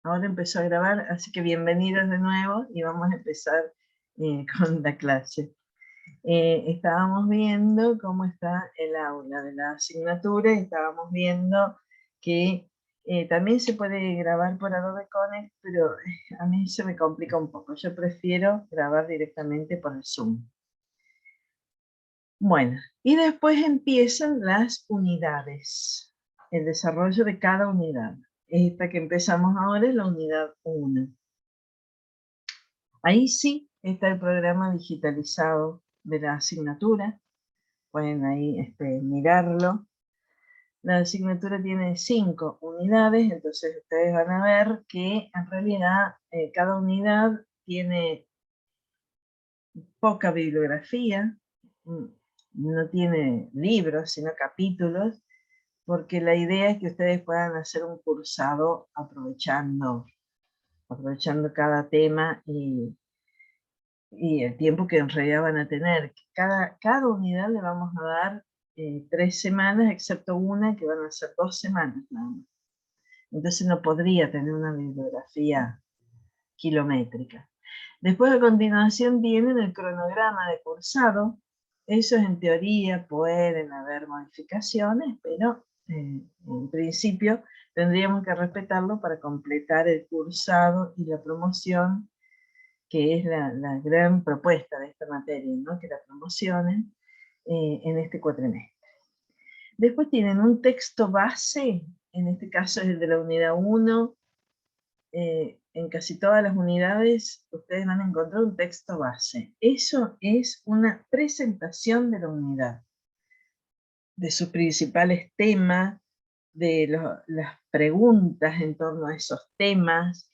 Ahora empezó a grabar, así que bienvenidos de nuevo y vamos a empezar con la clase. Estábamos viendo cómo está el aula de la asignatura y estábamos viendo que también se puede grabar por Adobe Connect, pero a mí se me complica un poco. Yo prefiero grabar directamente por el Zoom. Bueno, y después empiezan las unidades, el desarrollo de cada unidad. Esta que empezamos ahora es la unidad 1. Ahí sí está el programa digitalizado de la asignatura. Pueden ahí mirarlo. La asignatura tiene 5 unidades, entonces ustedes van a ver que en realidad cada unidad tiene poca bibliografía, no tiene libros, sino capítulos, porque la idea es que ustedes puedan hacer un cursado aprovechando cada tema y el tiempo que en realidad van a tener. Cada unidad le vamos a dar 3 semanas, excepto una que van a ser 2 semanas nada más. Entonces no podría tener una bibliografía kilométrica. Después a continuación viene el cronograma de cursado. Esos en teoría pueden haber modificaciones, pero en principio tendríamos que respetarlo para completar el cursado y la promoción, que es la gran propuesta de esta materia, ¿no? Que la promocionen en este cuatrimestre. Después tienen un texto base, en este caso es el de la unidad 1. En casi todas las unidades ustedes van a encontrar un texto base. Eso es una presentación de la unidad, de sus principales temas, de las preguntas en torno a esos temas.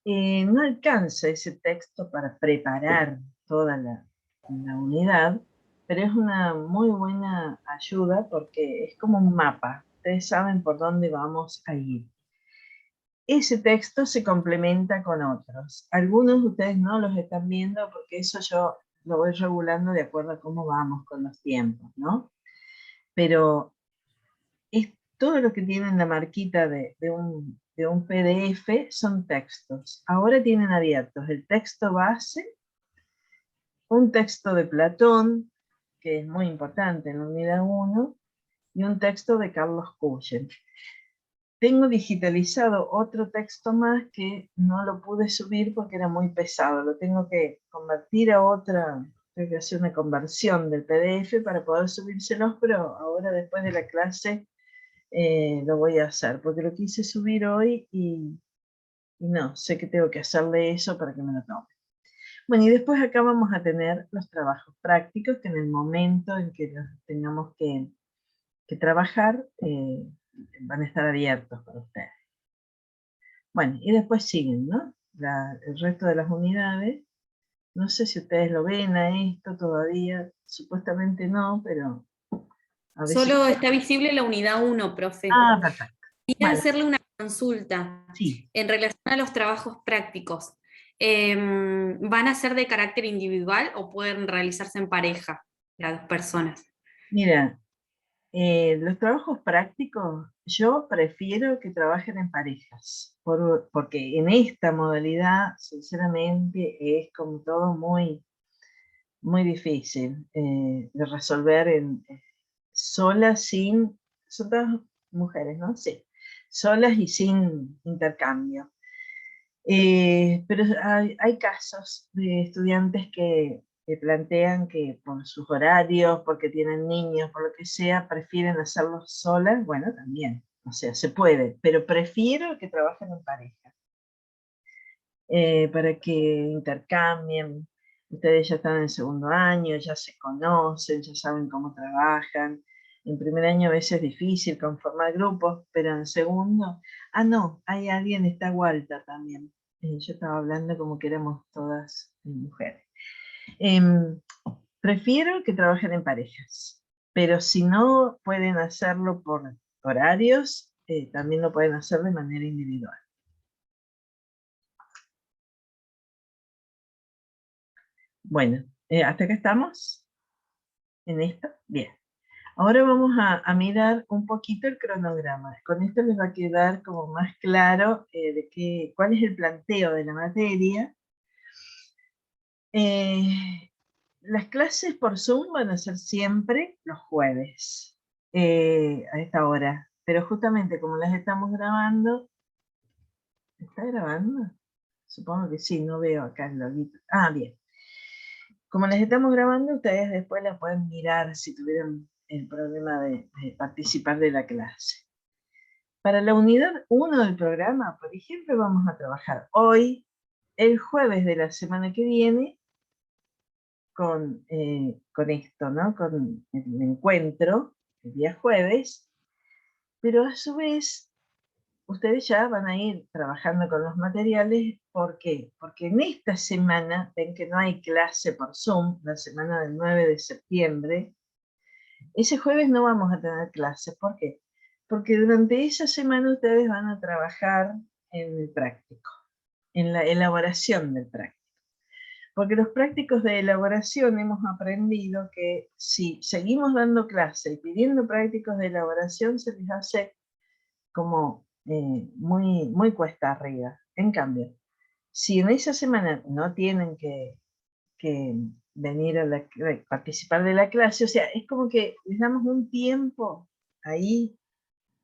No alcanza ese texto para preparar toda la unidad, pero es una muy buena ayuda porque es como un mapa. Ustedes saben por dónde vamos a ir. Ese texto se complementa con otros. Algunos de ustedes no los están viendo porque eso yo lo voy regulando de acuerdo a cómo vamos con los tiempos, ¿no? Pero es todo lo que tienen la marquita de un PDF son textos. Ahora tienen abiertos el texto base, un texto de Platón, que es muy importante en la unidad 1, y un texto de Carlos Cuyen. Tengo digitalizado otro texto más que no lo pude subir porque era muy pesado. Lo tengo que convertir a otra, tengo que hacer una conversión del PDF para poder subírselos, pero ahora después de la clase lo voy a hacer, porque lo quise subir hoy y no, sé que tengo que hacerle eso para que me lo tome. Bueno, y después acá vamos a tener los trabajos prácticos, que en el momento en que los tengamos que trabajar, van a estar abiertos para ustedes. Bueno, y después siguen, ¿no? El resto de las unidades. No sé si ustedes lo ven a esto todavía, supuestamente no, pero a veces... Solo está visible la unidad 1, profe. Ah, perfecto. Quería Bueno, hacerle una consulta sí. en relación a los trabajos prácticos. ¿Van a ser de carácter individual o pueden realizarse en pareja, las dos personas? Mira, los trabajos prácticos, yo prefiero que trabajen en parejas, porque en esta modalidad, sinceramente, es como todo muy, muy difícil de resolver solas, son todas mujeres, ¿no? Sí, solas y sin intercambio. Pero hay casos de estudiantes que plantean que por sus horarios, porque tienen niños, por lo que sea, prefieren hacerlo solas. Bueno, también, o sea, se puede, pero prefiero que trabajen en pareja, para que intercambien. Ustedes ya están en el segundo año, ya se conocen, ya saben cómo trabajan. En primer año a veces es difícil conformar grupos, pero en segundo... Ah, no, hay alguien, está Walter también. Yo estaba hablando como que éramos todas mujeres. Em, Prefiero que trabajen en parejas, pero si no pueden hacerlo por horarios, también lo pueden hacer de manera individual. Bueno, ¿hasta acá estamos? ¿En esto? Bien. Ahora vamos a mirar un poquito el cronograma. Con esto les va a quedar como más claro cuál es el planteo de la materia. Las clases por Zoom van a ser siempre los jueves, a esta hora. Pero justamente como las estamos grabando, ¿está grabando? Supongo que sí, no veo acá el loguito. Ah, bien. Como las estamos grabando, ustedes después las pueden mirar si tuvieron el problema de participar de la clase. Para la unidad 1 del programa, por ejemplo, vamos a trabajar hoy, el jueves de la semana que viene, con esto, ¿no? Con el encuentro, el día jueves, pero a su vez, ustedes ya van a ir trabajando con los materiales. ¿Por qué? Porque en esta semana, ven que no hay clase por Zoom, la semana del 9 de septiembre, ese jueves no vamos a tener clases. ¿Por qué? Porque durante esa semana ustedes van a trabajar en el práctico, en la elaboración del práctico. Porque los prácticos de elaboración hemos aprendido que si seguimos dando clase y pidiendo prácticos de elaboración, se les hace como muy, muy cuesta arriba. En cambio, si en esa semana no tienen que venir a participar de la clase, o sea, es como que les damos un tiempo ahí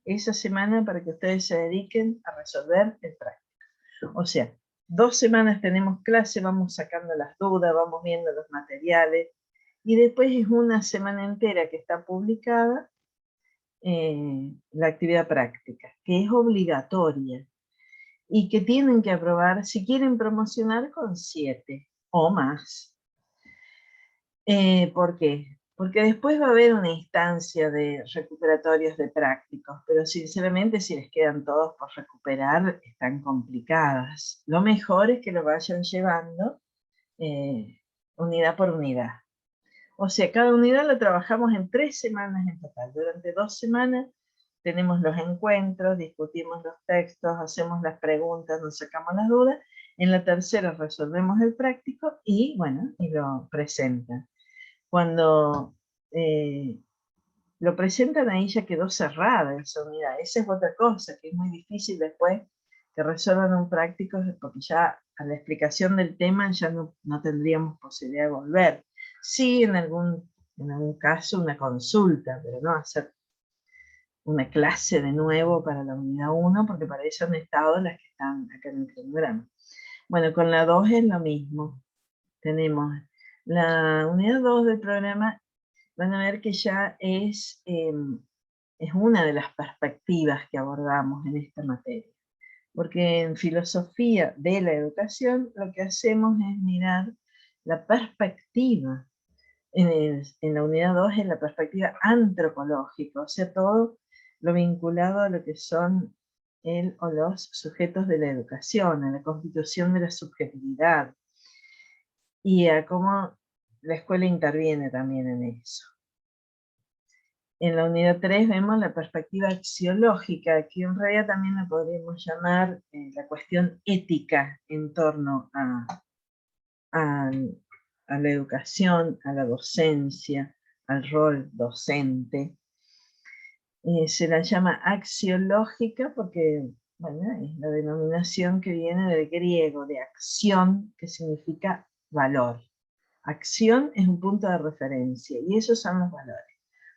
esa semana para que ustedes se dediquen a resolver el práctico. O sea, 2 semanas tenemos clase, vamos sacando las dudas, vamos viendo los materiales, y después es una semana entera que está publicada la actividad práctica, que es obligatoria, y que tienen que aprobar si quieren promocionar con 7 o más. ¿Por qué? Porque después va a haber una instancia de recuperatorios de prácticos, pero sinceramente si les quedan todos por recuperar, están complicadas. Lo mejor es que lo vayan llevando unidad por unidad. O sea, cada unidad la trabajamos en 3 semanas en total. Durante 2 semanas tenemos los encuentros, discutimos los textos, hacemos las preguntas, nos sacamos las dudas. En la tercera resolvemos el práctico y, bueno, y lo presentan. Cuando lo presentan ahí ya quedó cerrada esa unidad. Esa es otra cosa, que es muy difícil después que resuelvan un práctico, porque ya a la explicación del tema ya no tendríamos posibilidad de volver. Sí, en algún caso una consulta, pero no hacer una clase de nuevo para la unidad 1, porque para eso han estado las que están acá en el programa. Bueno, con la 2 es lo mismo. Tenemos la unidad 2 del programa, van a ver que ya es una de las perspectivas que abordamos en esta materia. Porque en filosofía de la educación lo que hacemos es mirar la perspectiva. En la unidad 2 es la perspectiva antropológica, o sea, todo lo vinculado a lo que son el o los sujetos de la educación, a la constitución de la subjetividad y a cómo la escuela interviene también en eso. En la unidad 3 vemos la perspectiva axiológica, que en realidad también la podríamos llamar la cuestión ética en torno a la educación, a la docencia, al rol docente. Se la llama axiológica porque, bueno, es la denominación que viene del griego, de acción, que significa valor. Acción es un punto de referencia, y esos son los valores.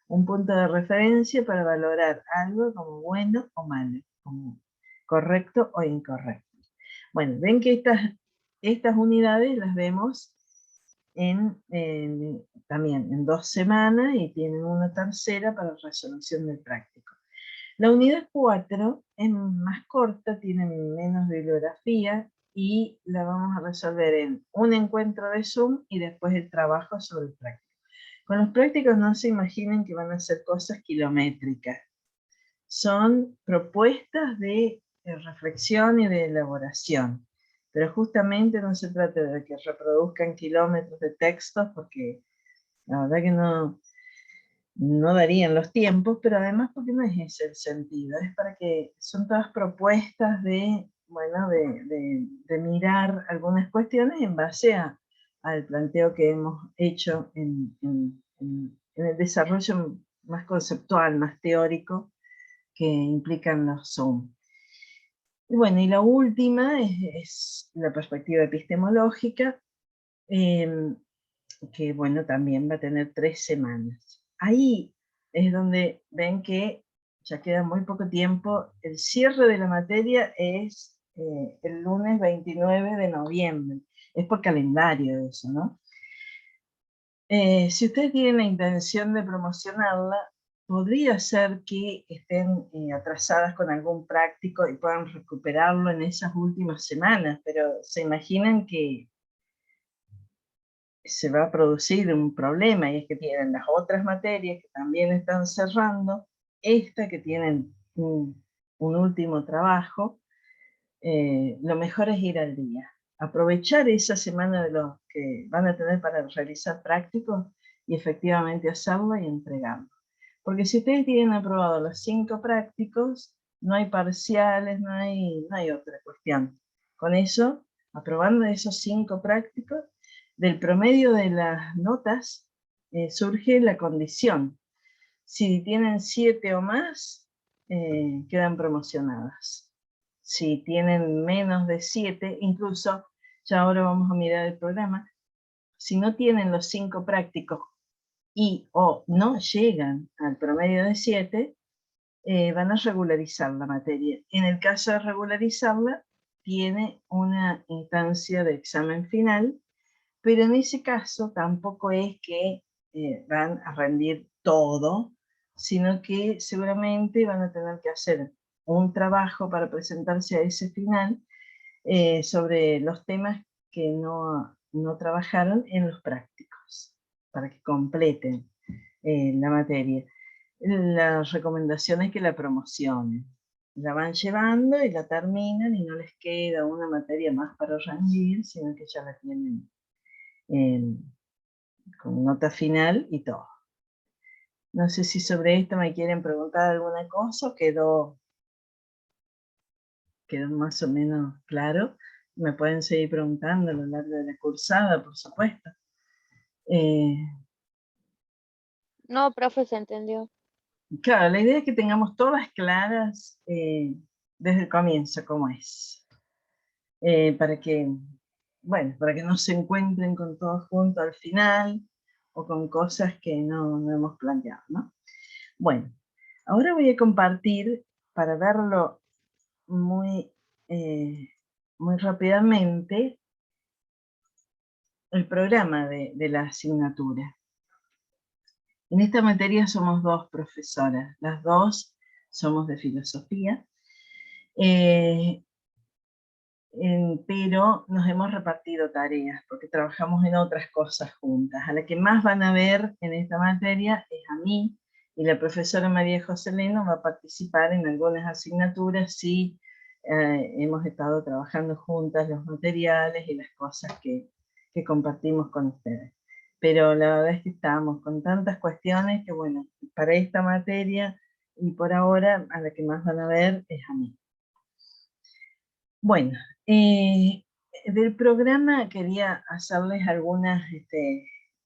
Un punto de referencia para valorar algo como bueno o malo, como correcto o incorrecto. Bueno, ven que estas unidades las vemos también en 2 semanas y tienen una tercera para resolución del práctico. La unidad 4 es más corta, tiene menos bibliografía y la vamos a resolver en un encuentro de Zoom y después el trabajo sobre el práctico. Con los prácticos no se imaginen que van a ser cosas kilométricas. Son propuestas de reflexión y de elaboración. Pero justamente no se trata de que reproduzcan kilómetros de textos, porque la verdad que no darían los tiempos, pero además porque no es ese el sentido. Es para que son todas propuestas de, bueno, de mirar algunas cuestiones en base al planteo que hemos hecho en el desarrollo más conceptual, más teórico, que implican los Zoom. Y bueno, y la última es la perspectiva epistemológica, que bueno, también va a tener 3 semanas. Ahí es donde ven que ya queda muy poco tiempo. El cierre de la materia es el lunes 29 de noviembre. Es por calendario eso, ¿no? Si ustedes tienen la intención de promocionarla, podría ser que estén atrasadas con algún práctico y puedan recuperarlo en esas últimas semanas, pero se imaginan que se va a producir un problema, y es que tienen las otras materias que también están cerrando, esta que tienen un último trabajo. Lo mejor es ir al día, aprovechar esa semana de los que van a tener para realizar prácticos y efectivamente hacerlo y entregarlo. Porque si ustedes tienen aprobado los 5 prácticos, no hay parciales, no hay otra cuestión. Con eso, aprobando esos 5 prácticos, del promedio de las notas surge la condición. Si tienen 7 o más, quedan promocionadas. Si tienen menos de 7, incluso, ya ahora vamos a mirar el programa, si no tienen los 5 prácticos y o no llegan al promedio de 7, van a regularizar la materia. En el caso de regularizarla, tiene una instancia de examen final, pero en ese caso tampoco es que van a rendir todo, sino que seguramente van a tener que hacer un trabajo para presentarse a ese final sobre los temas que no trabajaron en los prácticos, para que completen la materia. La recomendación es que la promocionen. La van llevando y la terminan y no les queda una materia más para rendir, sino que ya la tienen con nota final y todo. No sé si sobre esto me quieren preguntar alguna cosa o quedó más o menos claro. Me pueden seguir preguntando a lo largo de la cursada, por supuesto. No, profe, se entendió. Claro, la idea es que tengamos todas claras desde el comienzo cómo es. Para que, bueno, para que no se encuentren con todo junto al final o con cosas que no hemos planteado, ¿no? Bueno, ahora voy a compartir, para verlo muy, muy rápidamente, el programa de la asignatura. En esta materia somos 2 profesoras, las 2 somos de filosofía, pero nos hemos repartido tareas porque trabajamos en otras cosas juntas. A la que más van a ver en esta materia es a mí, y la profesora María José Leno va a participar en algunas asignaturas si hemos estado trabajando juntas los materiales y las cosas que compartimos con ustedes. Pero la verdad es que estamos con tantas cuestiones que, bueno, para esta materia y por ahora a la que más van a ver es a mí. Bueno, del programa quería hacerles algunas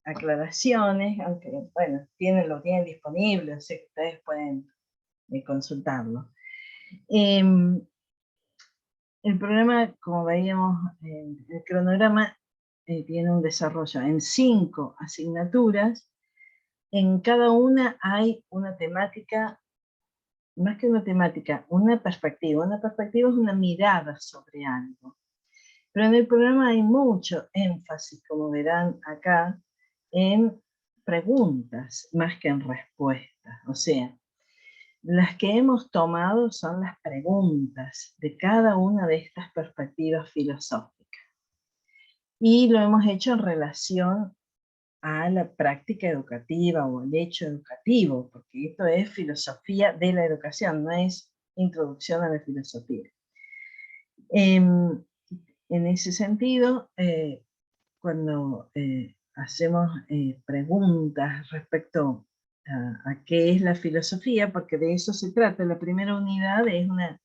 aclaraciones, aunque bueno, lo tienen disponible, así que ustedes pueden consultarlo. El programa, como veíamos en el cronograma, tiene un desarrollo en 5 asignaturas. En cada una hay una temática, más que una temática, una perspectiva. Una perspectiva es una mirada sobre algo. Pero en el programa hay mucho énfasis, como verán acá, en preguntas más que en respuestas. O sea, las que hemos tomado son las preguntas de cada una de estas perspectivas filosóficas. Y lo hemos hecho en relación a la práctica educativa o al hecho educativo, porque esto es filosofía de la educación, no es introducción a la filosofía. En ese sentido, cuando hacemos preguntas respecto a qué es la filosofía, porque de eso se trata, la primera unidad es una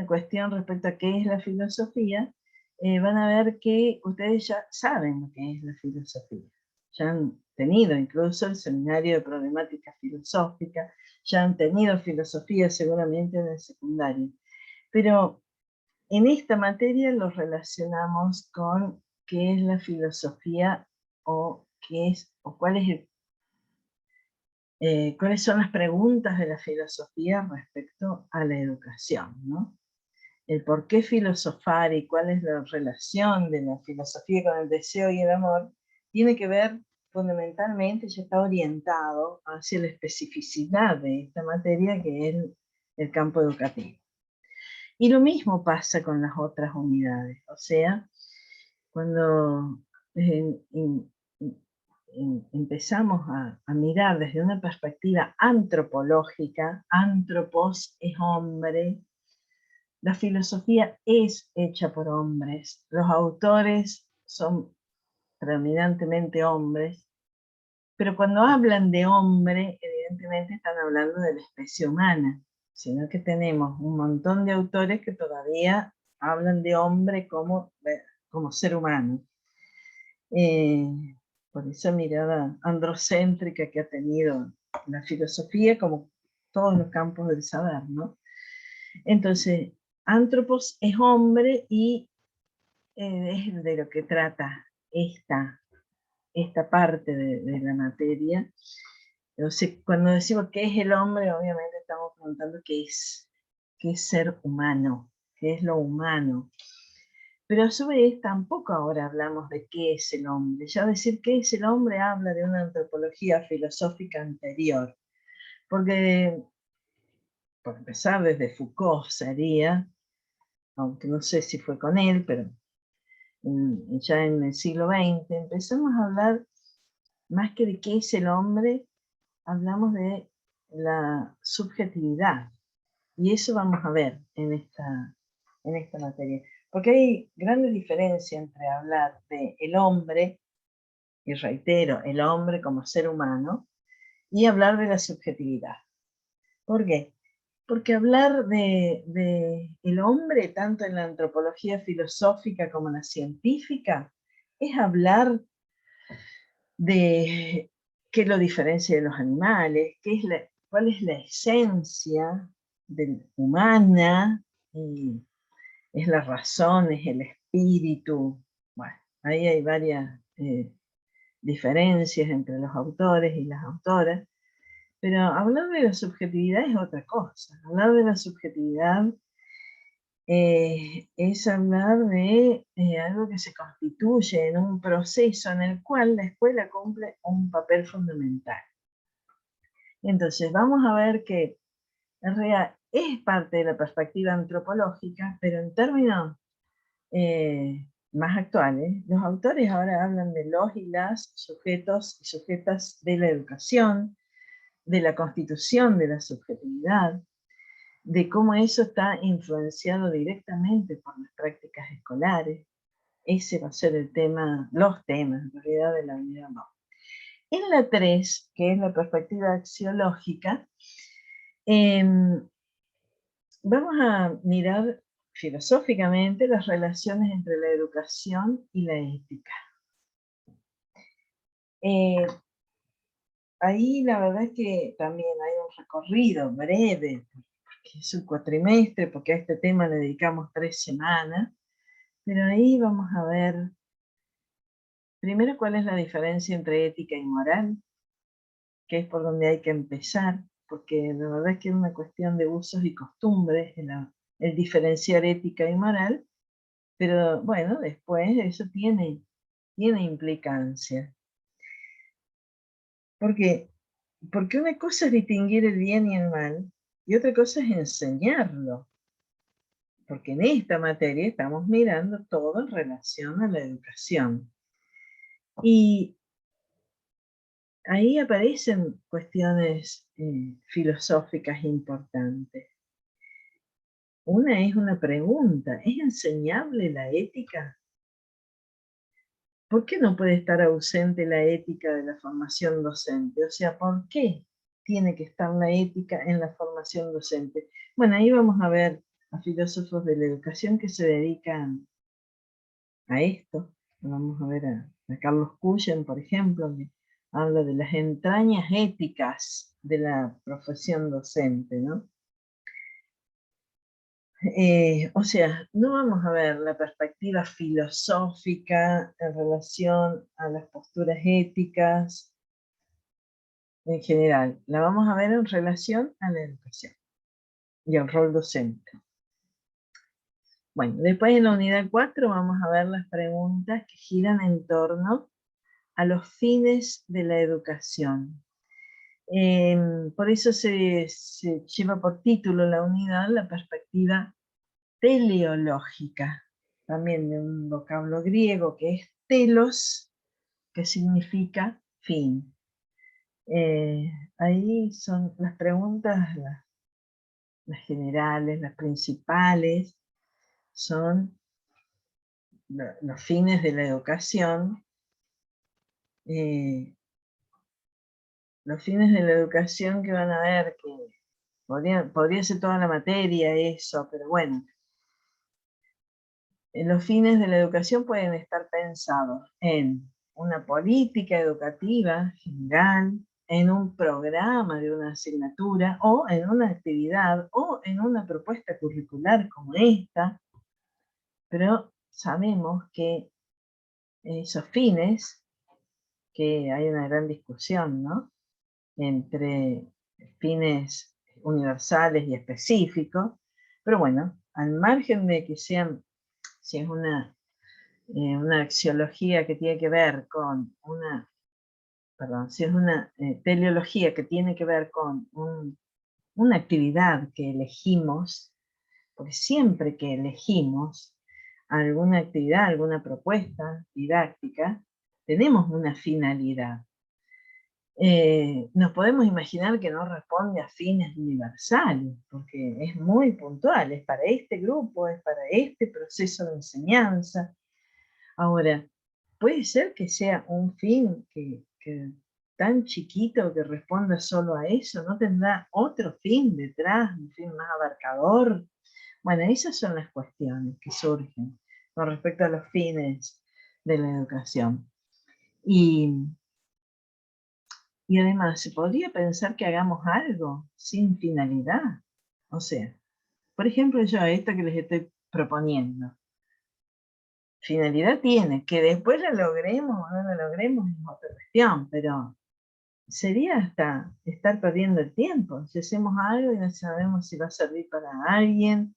cuestión respecto a qué es la filosofía, van a ver que ustedes ya saben lo que es la filosofía. ya han tenido incluso el seminario de problemática filosófica, ya han tenido filosofía seguramente en el secundario. Pero en esta materia lo relacionamos con qué es la filosofía o cuáles son las preguntas de la filosofía respecto a la educación, ¿no? El por qué filosofar y cuál es la relación de la filosofía con el deseo y el amor tiene que ver fundamentalmente, ya está orientado hacia la especificidad de esta materia que es el campo educativo. Y lo mismo pasa con las otras unidades, o sea, cuando empezamos a mirar desde una perspectiva antropológica, antropos es hombre, la filosofía es hecha por hombres, los autores son predominantemente hombres, pero cuando hablan de hombre, evidentemente están hablando de la especie humana, sino que tenemos un montón de autores que todavía hablan de hombre como ser humano. Por esa mirada androcéntrica que ha tenido la filosofía, como todos los campos del saber, ¿no? Entonces, antropos es hombre y es de lo que trata esta parte de la materia. Entonces, cuando decimos qué es el hombre, obviamente estamos preguntando qué es ser humano, qué es lo humano. Pero a su vez tampoco ahora hablamos de qué es el hombre. Ya decir qué es el hombre habla de una antropología filosófica anterior. Porque, por empezar, desde Foucault sería, aunque no sé si fue con él, pero ya en el siglo XX, empezamos a hablar más que de qué es el hombre, hablamos de la subjetividad. Y eso vamos a ver en esta materia. Porque hay grandes diferencias entre hablar de el hombre, y reitero, el hombre como ser humano, y hablar de la subjetividad. ¿Por qué? Porque hablar de el hombre, tanto en la antropología filosófica como en la científica, es hablar de qué lo diferencia de los animales, cuál es la esencia humana, y es la razón, es el espíritu. Bueno, ahí hay varias diferencias entre los autores y las autoras, pero hablar de la subjetividad es otra cosa. Hablar de la subjetividad es hablar de algo que se constituye en un proceso en el cual la escuela cumple un papel fundamental. Entonces vamos a ver que en realidad es parte de la perspectiva antropológica, pero en términos más actuales, los autores ahora hablan de los y las sujetos y sujetas de la educación, de la constitución de la subjetividad, de cómo eso está influenciado directamente por las prácticas escolares. Ese va a ser el tema, los temas en realidad de la unidad 2. En la 3, que es la perspectiva axiológica, vamos a mirar filosóficamente las relaciones entre la educación y la ética. Ahí la verdad es que también hay un recorrido breve, porque es un cuatrimestre, porque a este tema le dedicamos 3 semanas, pero ahí vamos a ver primero cuál es la diferencia entre ética y moral, que es por donde hay que empezar, porque la verdad es que es una cuestión de usos y costumbres, el diferenciar ética y moral, pero bueno, después eso tiene implicancia. ¿Por qué? Porque una cosa es distinguir el bien y el mal, y otra cosa es enseñarlo. Porque en esta materia estamos mirando todo en relación a la educación. Y ahí aparecen cuestiones filosóficas importantes. Una es una pregunta, ¿es enseñable la ética? ¿Por qué no puede estar ausente la ética de la formación docente? O sea, ¿por qué tiene que estar la ética en la formación docente? Bueno, ahí vamos a ver a filósofos de la educación que se dedican a esto. Vamos a ver a a Carlos Cullen, por ejemplo, que habla de las entrañas éticas de la profesión docente, ¿no? O sea, no vamos a ver la perspectiva filosófica en relación a las posturas éticas en general, la vamos a ver en relación a la educación y al rol docente. Bueno, después en la unidad 4 vamos a ver las preguntas que giran en torno a los fines de la educación. Por eso se lleva por título la unidad la perspectiva teleológica, también de un vocablo griego que es telos, que significa fin. Ahí son las preguntas, las generales, las principales, son los fines de la educación. Los fines de la educación que van a ver, que podría ser toda la materia eso, pero bueno, los fines de la educación pueden estar pensados en una política educativa general, en un programa de una asignatura, o en una actividad, o en una propuesta curricular como esta, pero sabemos que esos fines, que hay una gran discusión, ¿no?, entre fines universales y específicos, pero bueno, al margen de que sean, si es una axiología que tiene que ver con si es una teleología que tiene que ver con una actividad que elegimos, porque siempre que elegimos alguna actividad, alguna propuesta didáctica, tenemos una finalidad. Nos podemos imaginar que no responde a fines universales, porque es muy puntual, es para este grupo, es para este proceso de enseñanza. Ahora, puede ser que sea un fin que tan chiquito que responda solo a eso, ¿no tendrá otro fin detrás, un fin más abarcador? Bueno, esas son las cuestiones que surgen con respecto a los fines de la educación. Y además, ¿se podría pensar que hagamos algo sin finalidad? O sea, por ejemplo, yo esto que les estoy proponiendo, finalidad tiene, que después la logremos o no la logremos es otra cuestión, pero sería hasta estar perdiendo el tiempo. Si hacemos algo y no sabemos si va a servir para alguien,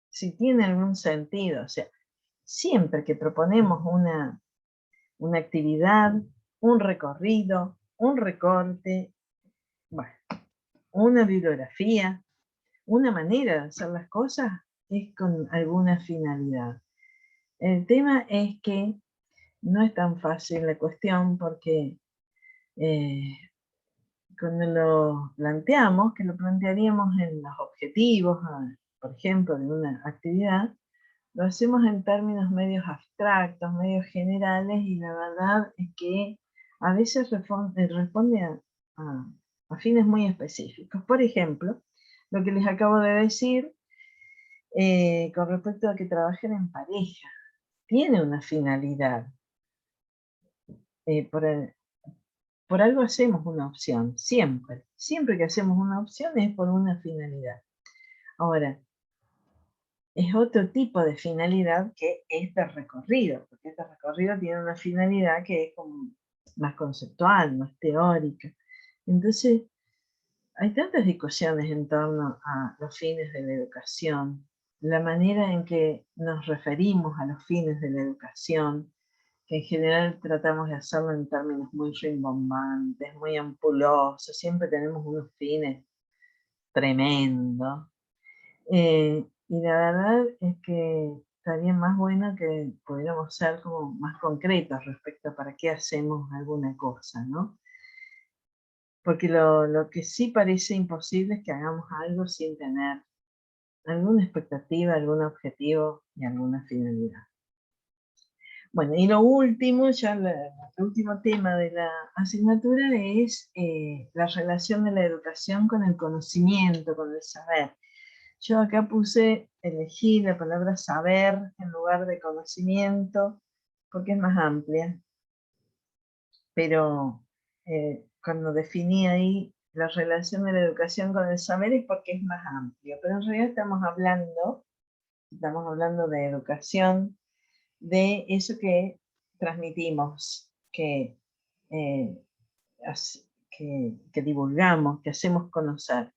si tiene algún sentido. O sea, siempre que proponemos una actividad, un recorrido, un recorte, bueno, una bibliografía, una manera de hacer las cosas es con alguna finalidad. El tema es que no es tan fácil la cuestión porque cuando lo planteamos, que lo plantearíamos en los objetivos, por ejemplo, de una actividad, lo hacemos en términos medios abstractos, medios generales, y la verdad es que a veces responde a fines muy específicos. Por ejemplo, lo que les acabo de decir con respecto a que trabajen en pareja, tiene una finalidad. Por algo hacemos una opción, siempre. Siempre que hacemos una opción es por una finalidad. Ahora, es otro tipo de finalidad que este recorrido, porque este recorrido tiene una finalidad que es como más conceptual, más teórica. Entonces, hay tantas discusiones en torno a los fines de la educación, la manera en que nos referimos a los fines de la educación, que en general tratamos de hacerlo en términos muy rimbombantes, muy ampulosos, siempre tenemos unos fines tremendos. Y la verdad es que estaría más bueno que pudiéramos ser como más concretos respecto a para qué hacemos alguna cosa, ¿no? Porque lo que sí parece imposible es que hagamos algo sin tener alguna expectativa, algún objetivo y alguna finalidad. Bueno, y lo último, ya el último tema de la asignatura es la relación de la educación con el conocimiento, con el saber. Yo acá elegí la palabra saber en lugar de conocimiento, porque es más amplia. pero cuando definí ahí la relación de la educación con el saber es porque es más amplio, pero en realidad estamos hablando de educación, de eso que transmitimos, que divulgamos, que hacemos conocer.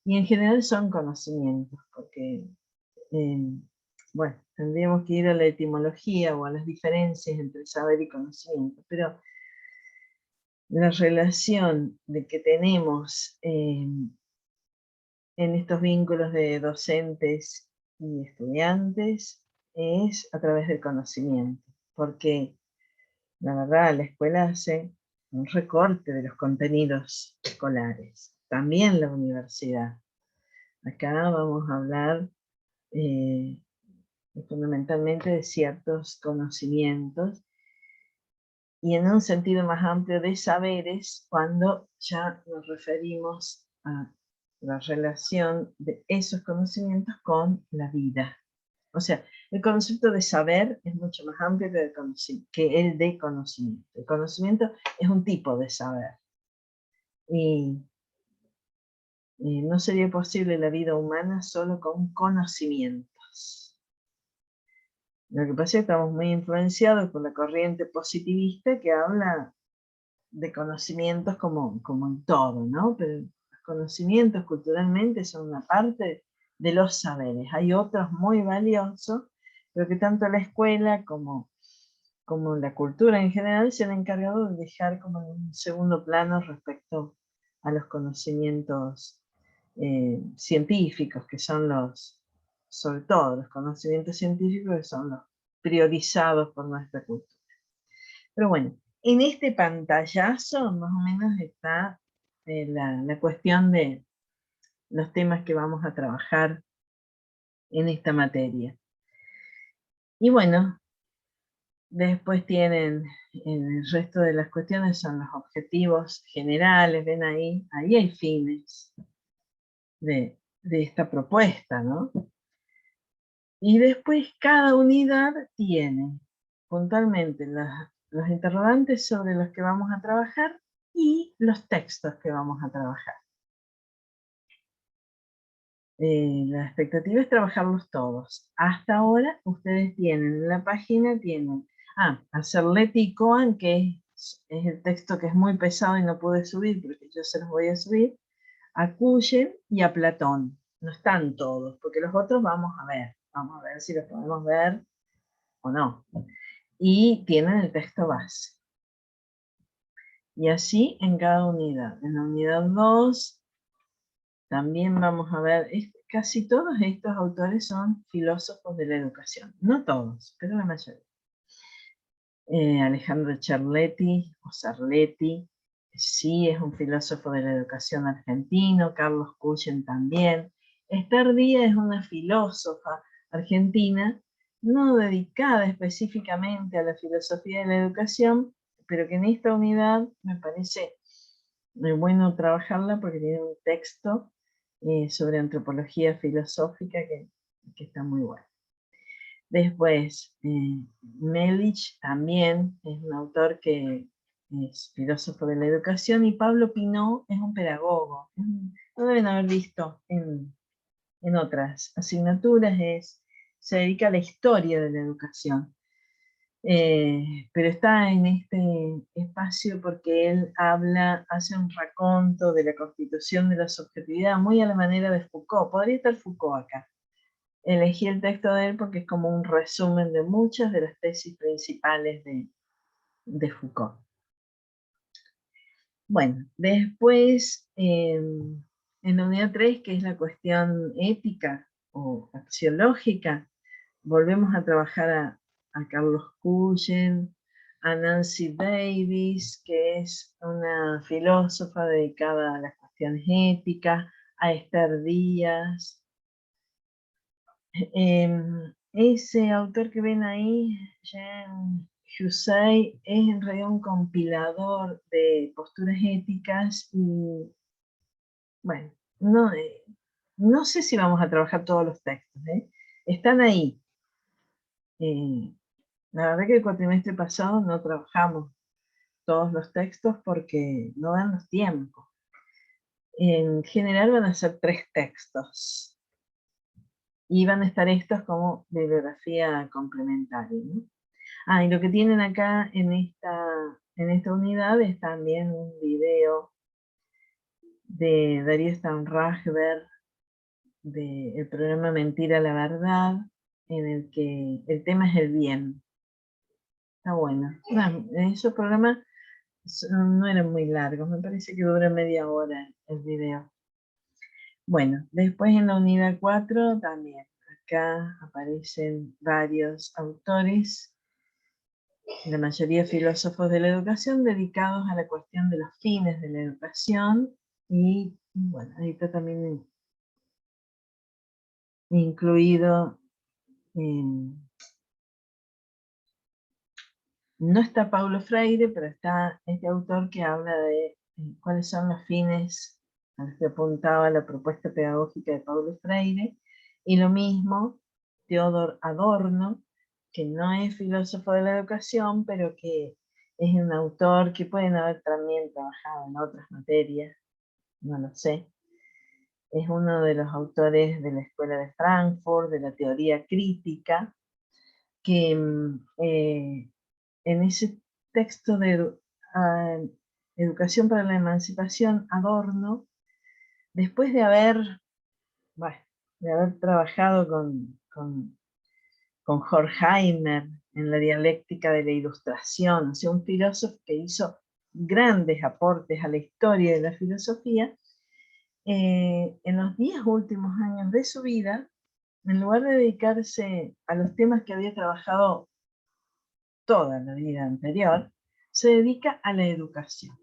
Y en general son conocimientos, porque, bueno, tendríamos que ir a la etimología o a las diferencias entre saber y conocimiento, pero la relación de que tenemos en estos vínculos de docentes y estudiantes es a través del conocimiento, porque la verdad la escuela hace un recorte de los contenidos escolares, también la universidad. Acá vamos a hablar fundamentalmente de ciertos conocimientos y en un sentido más amplio de saberes cuando ya nos referimos a la relación de esos conocimientos con la vida. O sea, el concepto de saber es mucho más amplio que el de conocimiento. El conocimiento es un tipo de saber. Y no sería posible la vida humana solo con conocimientos. Lo que pasa es que estamos muy influenciados por la corriente positivista que habla de conocimientos como en todo, ¿no? Pero los conocimientos culturalmente son una parte de los saberes. Hay otros muy valiosos, pero que tanto la escuela como la cultura en general se han encargado de dejar como en un segundo plano respecto a los conocimientos científicos, que son sobre todo los conocimientos científicos que son los priorizados por nuestra cultura. Pero bueno, en este pantallazo más o menos está la cuestión de los temas que vamos a trabajar en esta materia. Y bueno, después tienen el resto de las cuestiones, son los objetivos generales, ven ahí hay fines de esta propuesta, ¿no? Y después cada unidad tiene puntualmente los interrogantes sobre los que vamos a trabajar y los textos que vamos a trabajar. La expectativa es trabajarlos todos. Hasta ahora ustedes tienen en la página, a Cerletti y Cohen, que es el texto que es muy pesado y no pude subir, porque yo se los voy a subir, a Cuyen y a Platón. No están todos, porque los otros vamos a ver si los podemos ver o no. Y tienen el texto base. Y así en cada unidad. En la unidad 2 también vamos a ver, casi todos estos autores son filósofos de la educación. No todos, pero la mayoría. Alejandro Cerletti o Cerletti, sí es un filósofo de la educación argentino. Carlos Cuyen también. Esther Díaz es una filósofa argentina, no dedicada específicamente a la filosofía de la educación, pero que en esta unidad me parece muy bueno trabajarla porque tiene un texto sobre antropología filosófica que está muy bueno. Después, Melich también es un autor que es filósofo de la educación, y Pablo Pinot es un pedagogo. Lo deben haber visto en otras asignaturas, se dedica a la historia de la educación. Pero está en este espacio porque él hace un raconto de la constitución de la subjetividad, muy a la manera de Foucault. Podría estar Foucault acá. Elegí el texto de él porque es como un resumen de muchas de las tesis principales de Foucault. Bueno, después en la unidad 3, que es la cuestión ética o axiológica, volvemos a trabajar a Carlos Cuyen, a Nancy Davis, que es una filósofa dedicada a las cuestiones éticas, a Esther Díaz. Ese autor que ven ahí, Jean Husey, es en realidad un compilador de posturas éticas y, bueno, no sé si vamos a trabajar todos los textos, están ahí. La verdad que el cuatrimestre pasado no trabajamos todos los textos porque no dan los tiempos. En general van a ser 3 textos. Y van a estar estos como bibliografía complementaria, ¿no? Ah, y lo que tienen acá en esta unidad es también un video de Darío Stanrasberg del programa Mentira la Verdad, en el que el tema es el bien. Está bueno. Bueno, esos programas no eran muy largos, me parece que dura media hora el video. Bueno, después en la unidad 4 también, acá aparecen varios autores, la mayoría filósofos de la educación, dedicados a la cuestión de los fines de la educación, y bueno, ahí está también incluido, no está Paulo Freire, pero está este autor que habla de cuáles son los fines a los que apuntaba la propuesta pedagógica de Paulo Freire, y lo mismo Theodor Adorno, que no es filósofo de la educación, pero que es un autor que pueden haber también trabajado en otras materias, no lo sé. Es uno de los autores de la Escuela de Frankfurt, de la teoría crítica, que en ese texto de Educación para la Emancipación, Adorno, después de haber trabajado con Horkheimer en la dialéctica de la ilustración, o sea, un filósofo que hizo grandes aportes a la historia de la filosofía, en los 10 últimos años de su vida, en lugar de dedicarse a los temas que había trabajado toda la vida anterior, se dedica a la educación.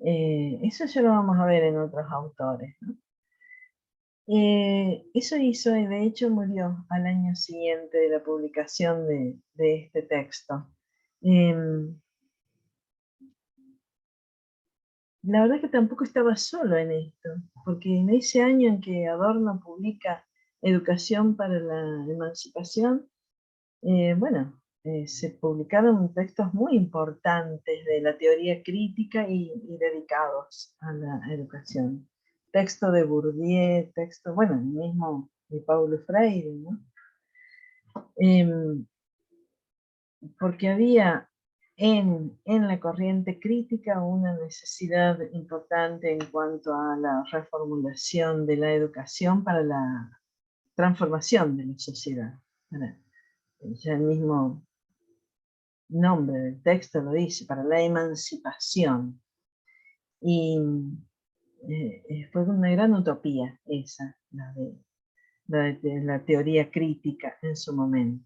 Eso ya lo vamos a ver en otros autores, ¿no? Eso hizo, y de hecho murió al año siguiente de la publicación de este texto. La verdad que tampoco estaba solo en esto, porque en ese año en que Adorno publica Educación para la Emancipación, se publicaron textos muy importantes de la teoría crítica y dedicados a la educación. Texto de Bourdieu, texto, el mismo de Paulo Freire, ¿no? Porque había en la corriente crítica una necesidad importante en cuanto a la reformulación de la educación para la transformación de la sociedad. Ya el mismo nombre del texto lo dice, para la emancipación. Y fue una gran utopía esa, de la teoría crítica en su momento.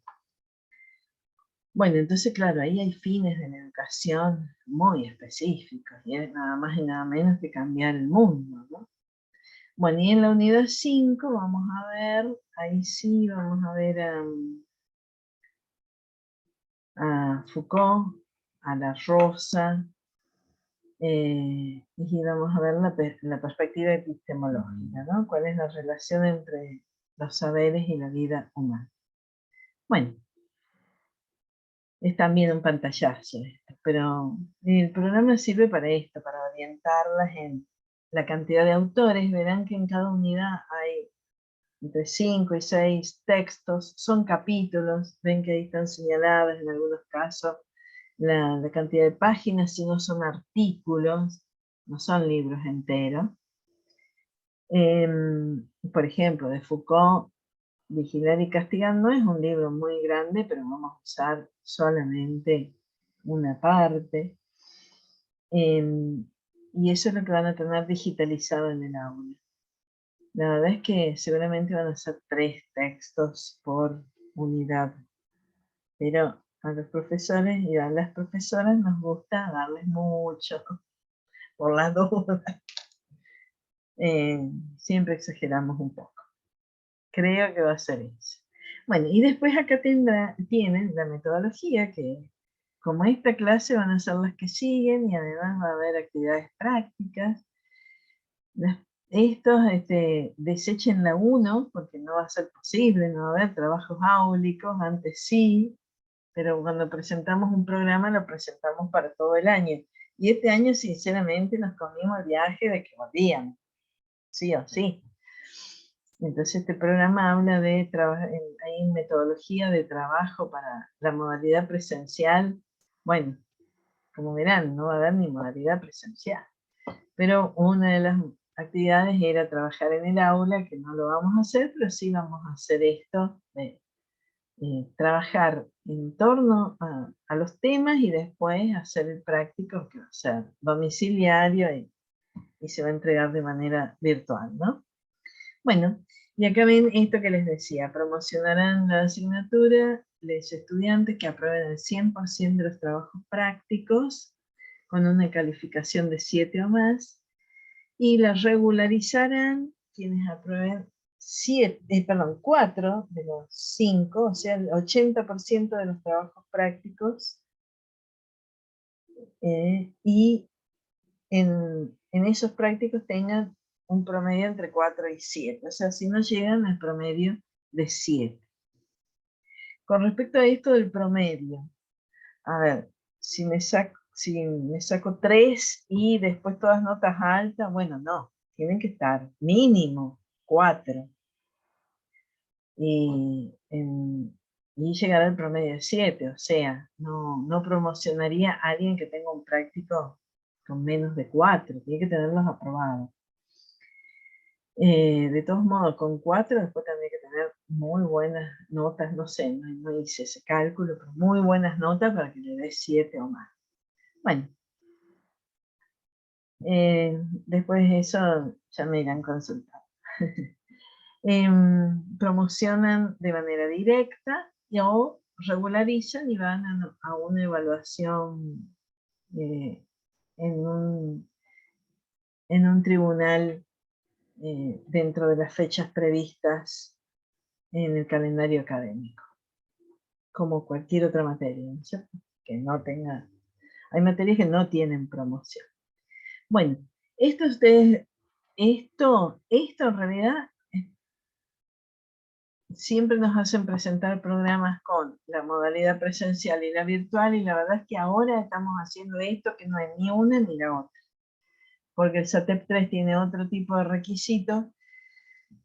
Bueno, entonces claro, ahí hay fines de la educación muy específicos, y es nada más y nada menos que cambiar el mundo, ¿no? Bueno, y en la unidad 5 vamos a ver, ahí sí vamos a ver a Foucault, a La Rosa, y vamos a ver la perspectiva epistemológica, ¿no? ¿Cuál es la relación entre los saberes y la vida humana? Bueno, es también un pantallazo esto, pero el programa sirve para esto, para orientarlas en la cantidad de autores. Verán que en cada unidad hay entre 5 y 6 textos, son capítulos, ven que ahí están señaladas en algunos casos la cantidad de páginas, si no son artículos, no son libros enteros. Por ejemplo, de Foucault, Vigilar y Castigar no es un libro muy grande, pero vamos a usar solamente una parte. Y eso es lo que van a tener digitalizado en el aula. La verdad es que seguramente van a ser 3 textos por unidad, pero a los profesores y a las profesoras nos gusta darles mucho, por las dudas. Siempre exageramos un poco. Creo que va a ser eso. Bueno, y después acá tienen la metodología, que como esta clase van a ser las que siguen, y además va a haber actividades prácticas. Estos desechen la 1, porque no va a ser posible, no va a haber trabajos áulicos, antes sí. pero cuando presentamos un programa lo presentamos para todo el año. Y este año, sinceramente, nos comimos el viaje de que volvíamos, sí o sí. Entonces este programa habla de hay metodología de trabajo para la modalidad presencial. Bueno, como verán, no va a haber ni modalidad presencial. Pero una de las actividades era trabajar en el aula, que no lo vamos a hacer, pero sí vamos a hacer esto, de trabajar en torno a los temas y después hacer el práctico, que va a ser domiciliario y se va a entregar de manera virtual, ¿no? Bueno, y acá ven esto que les decía, promocionarán la asignatura los estudiantes que aprueben el 100% de los trabajos prácticos con una calificación de 7 o más, y la regularizarán quienes aprueben 4 de los 5, o sea, el 80% de los trabajos prácticos, y en esos prácticos tengan un promedio entre 4 y 7, o sea, si no llegan al promedio de 7. Con respecto a esto del promedio, a ver, si me saco 3 y después todas notas altas, bueno, no, tienen que estar mínimo 4. Y llegar al promedio de 7, o sea, no promocionaría a alguien que tenga un práctico con menos de 4, tiene que tenerlos aprobados. De todos modos, con 4 después tendría que tener muy buenas notas, no sé, no hice ese cálculo, pero muy buenas notas para que le dé 7 o más. Bueno, después de eso ya me irán consultando. Promocionan de manera directa o regularizan y van a una evaluación en un tribunal dentro de las fechas previstas en el calendario académico, como cualquier otra materia, ¿no es cierto? Que no tenga, hay materias que no tienen promoción. Bueno, esto en realidad siempre nos hacen presentar programas con la modalidad presencial y la virtual, y la verdad es que ahora estamos haciendo esto que no es ni una ni la otra, porque el SATEP 3 tiene otro tipo de requisitos.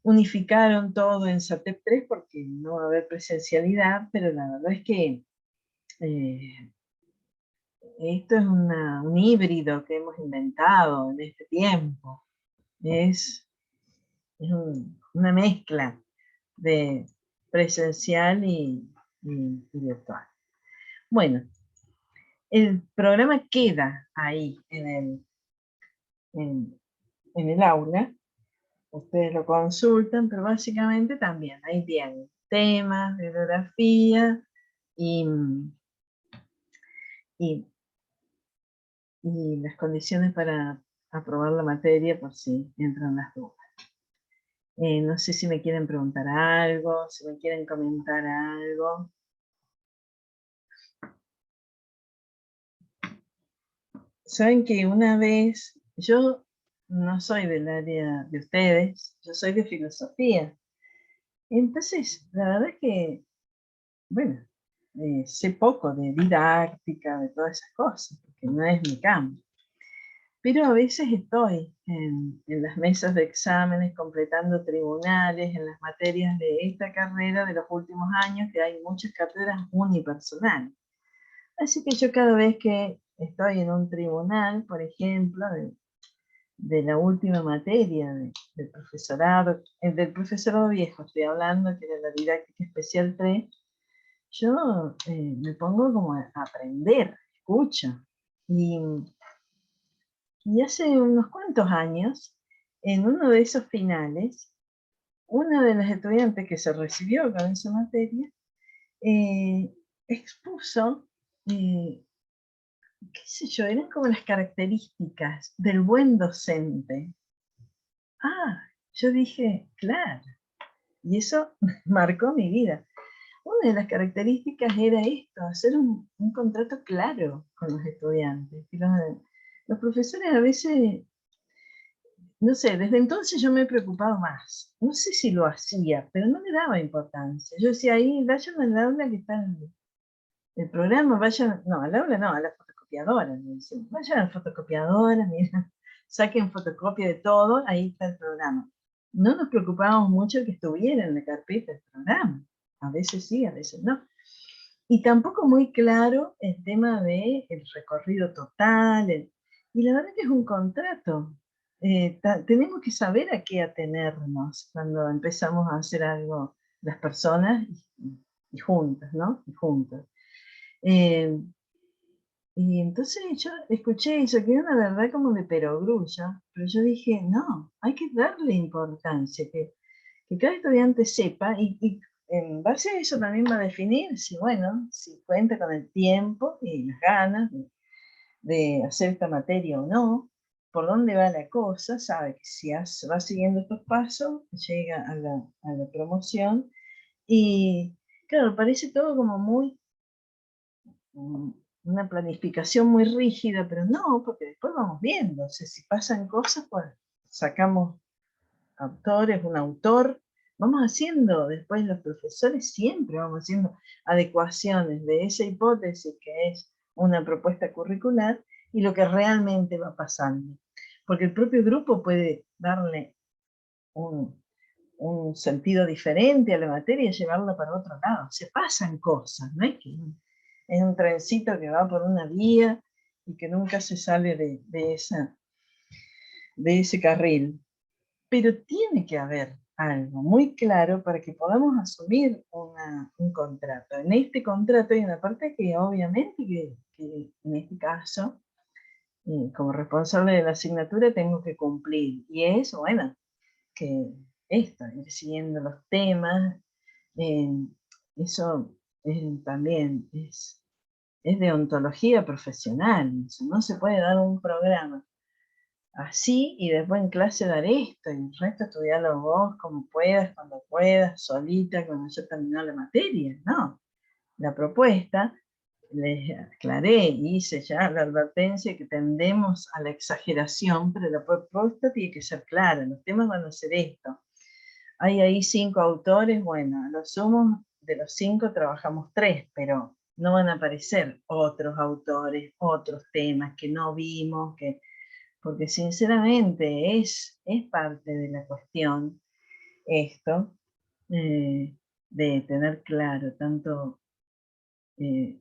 Unificaron todo en SATEP 3 porque no va a haber presencialidad, pero la verdad es que esto es un híbrido que hemos inventado en este tiempo. Es una mezcla de presencial y virtual. Bueno, el programa queda ahí en el aula. Ustedes lo consultan, pero básicamente también ahí tienen temas, bibliografía y las condiciones para aprobar la materia por si entran las dudas. No sé si me quieren preguntar algo, si me quieren comentar algo. Saben que una vez, yo no soy del área de ustedes, yo soy de filosofía. Entonces, la verdad es que, bueno, sé poco de didáctica, de todas esas cosas, porque no es mi campo. Pero a veces estoy en las mesas de exámenes, completando tribunales, en las materias de esta carrera de los últimos años, que hay muchas cátedras unipersonales. Así que yo cada vez que estoy en un tribunal, por ejemplo, de la última materia del profesorado viejo, estoy hablando, que era la didáctica especial 3, yo me pongo como a aprender, escucho. Y hace unos cuantos años, en uno de esos finales, una de las estudiantes que se recibió con esa materia, expuso, qué sé yo, eran como las características del buen docente. Yo dije, claro, y eso marcó mi vida. Una de las características era esto, hacer un contrato claro con los estudiantes. Los profesores a veces, no sé, desde entonces yo me he preocupado más. No sé si lo hacía, pero no le daba importancia. Yo decía, ahí vayan al aula que están el programa, vayan, no, al aula no, a la fotocopiadora, me dicen, vayan a la fotocopiadora, miren, saquen fotocopia de todo, ahí está el programa. No nos preocupábamos mucho que estuviera en la carpeta el programa, a veces sí, a veces no. Y tampoco muy claro el tema del recorrido total, y la verdad que es un contrato. Tenemos que saber a qué atenernos cuando empezamos a hacer algo las personas y juntas, ¿no? Y juntos. Eh, y entonces yo escuché eso, que era una verdad como de perogrullo, pero yo dije, no, hay que darle importancia, que cada estudiante sepa, y en base a eso también va a definir si, bueno, si cuenta con el tiempo y las ganas de hacer esta materia o no, por dónde va la cosa, sabe que si va siguiendo estos pasos, llega a la promoción, y claro, parece todo como muy una planificación muy rígida, pero no, porque después vamos viendo, o sea, si pasan cosas, pues sacamos autores, un autor, vamos haciendo, después los profesores siempre vamos haciendo adecuaciones de esa hipótesis que es una propuesta curricular y lo que realmente va pasando. Porque el propio grupo puede darle un sentido diferente a la materia y llevarla para otro lado. Se pasan cosas, no es que es un trencito que va por una vía y que nunca se sale de ese carril. Pero tiene que haber algo muy claro para que podamos asumir un contrato. En este contrato hay una parte que obviamente que en este caso, como responsable de la asignatura, tengo que cumplir. Y es, bueno, que esto, ir siguiendo los temas, eh, eso también es de ontología profesional. Eso no se puede dar un programa así y después en clase dar esto y el resto estudiarlo vos como puedas, cuando puedas, solita, cuando ya terminó la materia. No, la propuesta, les aclaré, hice ya la advertencia que tendemos a la exageración, pero la propuesta tiene que ser clara, los temas van a ser esto. Hay ahí 5 autores, bueno, a lo sumo de los 5 trabajamos 3, pero no van a aparecer otros autores, otros temas que no vimos, porque sinceramente es parte de la cuestión esto, de tener claro eh,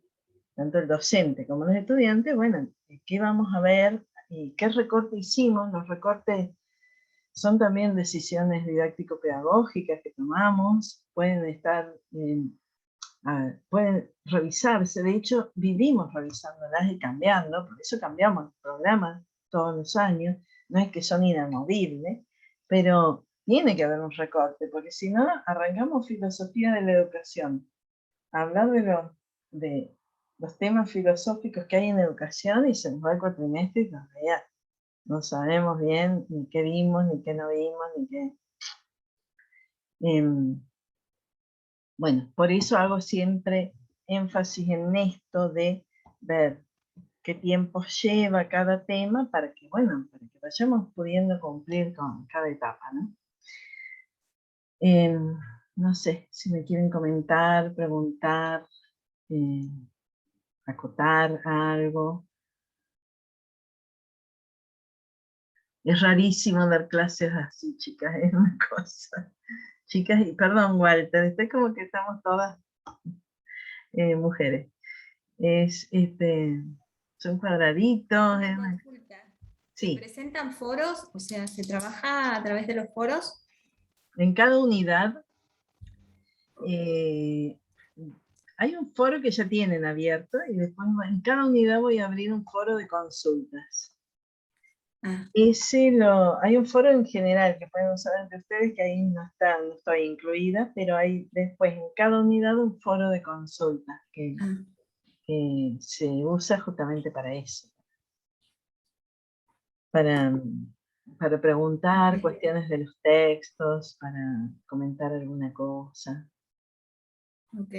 tanto el docente como los estudiantes, bueno, qué vamos a ver y qué recorte hicimos. Los recortes son también decisiones didáctico-pedagógicas que tomamos, pueden estar, pueden revisarse, de hecho vivimos revisándolas y cambiando, por eso cambiamos el programa todos los años, no es que son inamovibles, pero tiene que haber un recorte, porque si no arrancamos filosofía de la educación, hablar de los temas filosóficos que hay en educación y se nos va el cuatrimestre y no sabemos bien ni qué vimos, ni qué no vimos, ni qué. Bueno, por eso hago siempre énfasis en esto de ver qué tiempo lleva cada tema para que, bueno, para que vayamos pudiendo cumplir con cada etapa, ¿no? No sé si me quieren comentar, preguntar, acotar algo. Es rarísimo dar clases así, chicas, es una cosa. Chicas, y perdón, Walter, estoy como que estamos todas mujeres. Son cuadraditos. Una consulta. ¿Se Sí, presentan foros? O sea, ¿se trabaja a través de los foros? en cada unidad hay un foro que ya tienen abierto y después en cada unidad voy a abrir un foro de consultas. Ah, Hay un foro en general que pueden usar entre ustedes, que ahí no estoy incluida, pero hay después en cada unidad un foro de consultas que se usa justamente para eso. Para preguntar cuestiones de los textos, para comentar alguna cosa. ok.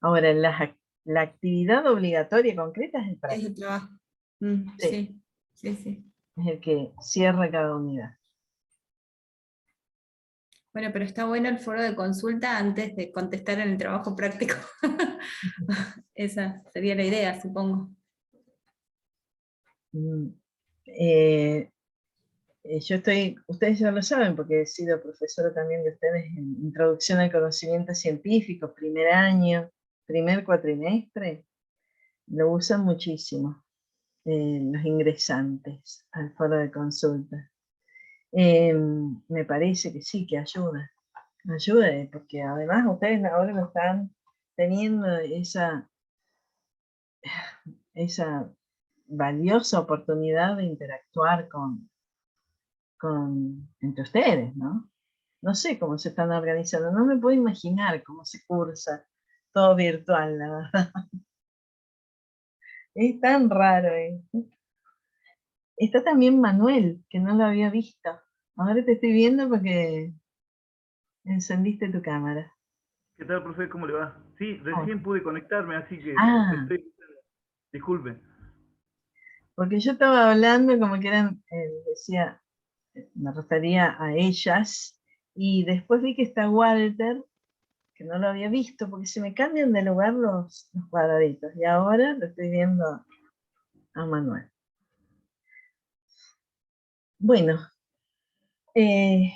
Ahora, la actividad obligatoria concreta es el Es práctico. el trabajo. Sí, Sí, sí, sí. es el que cierra cada unidad. Bueno, pero está bueno el foro de consulta antes de contestar en el trabajo práctico. Esa sería la idea, supongo. Mm, yo estoy, ustedes ya lo saben porque he sido profesora también de ustedes en Introducción al Conocimiento Científico, primer año, primer cuatrimestre, lo usan muchísimo los ingresantes al foro de consulta. Me parece que sí, que ayuda, porque además ustedes ahora no están teniendo esa valiosa oportunidad de interactuar entre ustedes, ¿no? No sé cómo se están organizando, no me puedo imaginar cómo se cursa todo virtual, la verdad. Es tan raro esto. Está también Manuel, que no lo había visto. Ahora te estoy viendo porque encendiste tu cámara. ¿Qué tal, profe? ¿Cómo le va? Sí, Oh. recién pude conectarme, así que Ah, estoy... Disculpe. porque yo estaba hablando como que eran, decía, me refería a ellas, y después vi que está Walter, que no lo había visto, porque se me cambian de lugar los cuadraditos, y ahora lo estoy viendo a Manuel. Bueno, eh,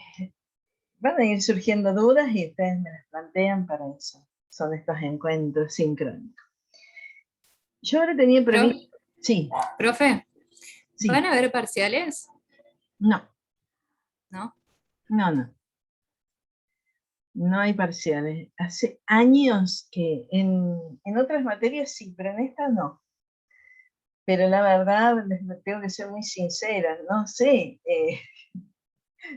van a ir surgiendo dudas y ustedes me las plantean para eso. Son estos encuentros sincrónicos. Yo ahora tenía previsto... Sí, Profe, ¿van sí, a haber parciales? no, ¿No? no. No hay parciales. Hace años que en otras materias sí, pero en esta no. Pero la verdad, les tengo que ser muy sincera, no sé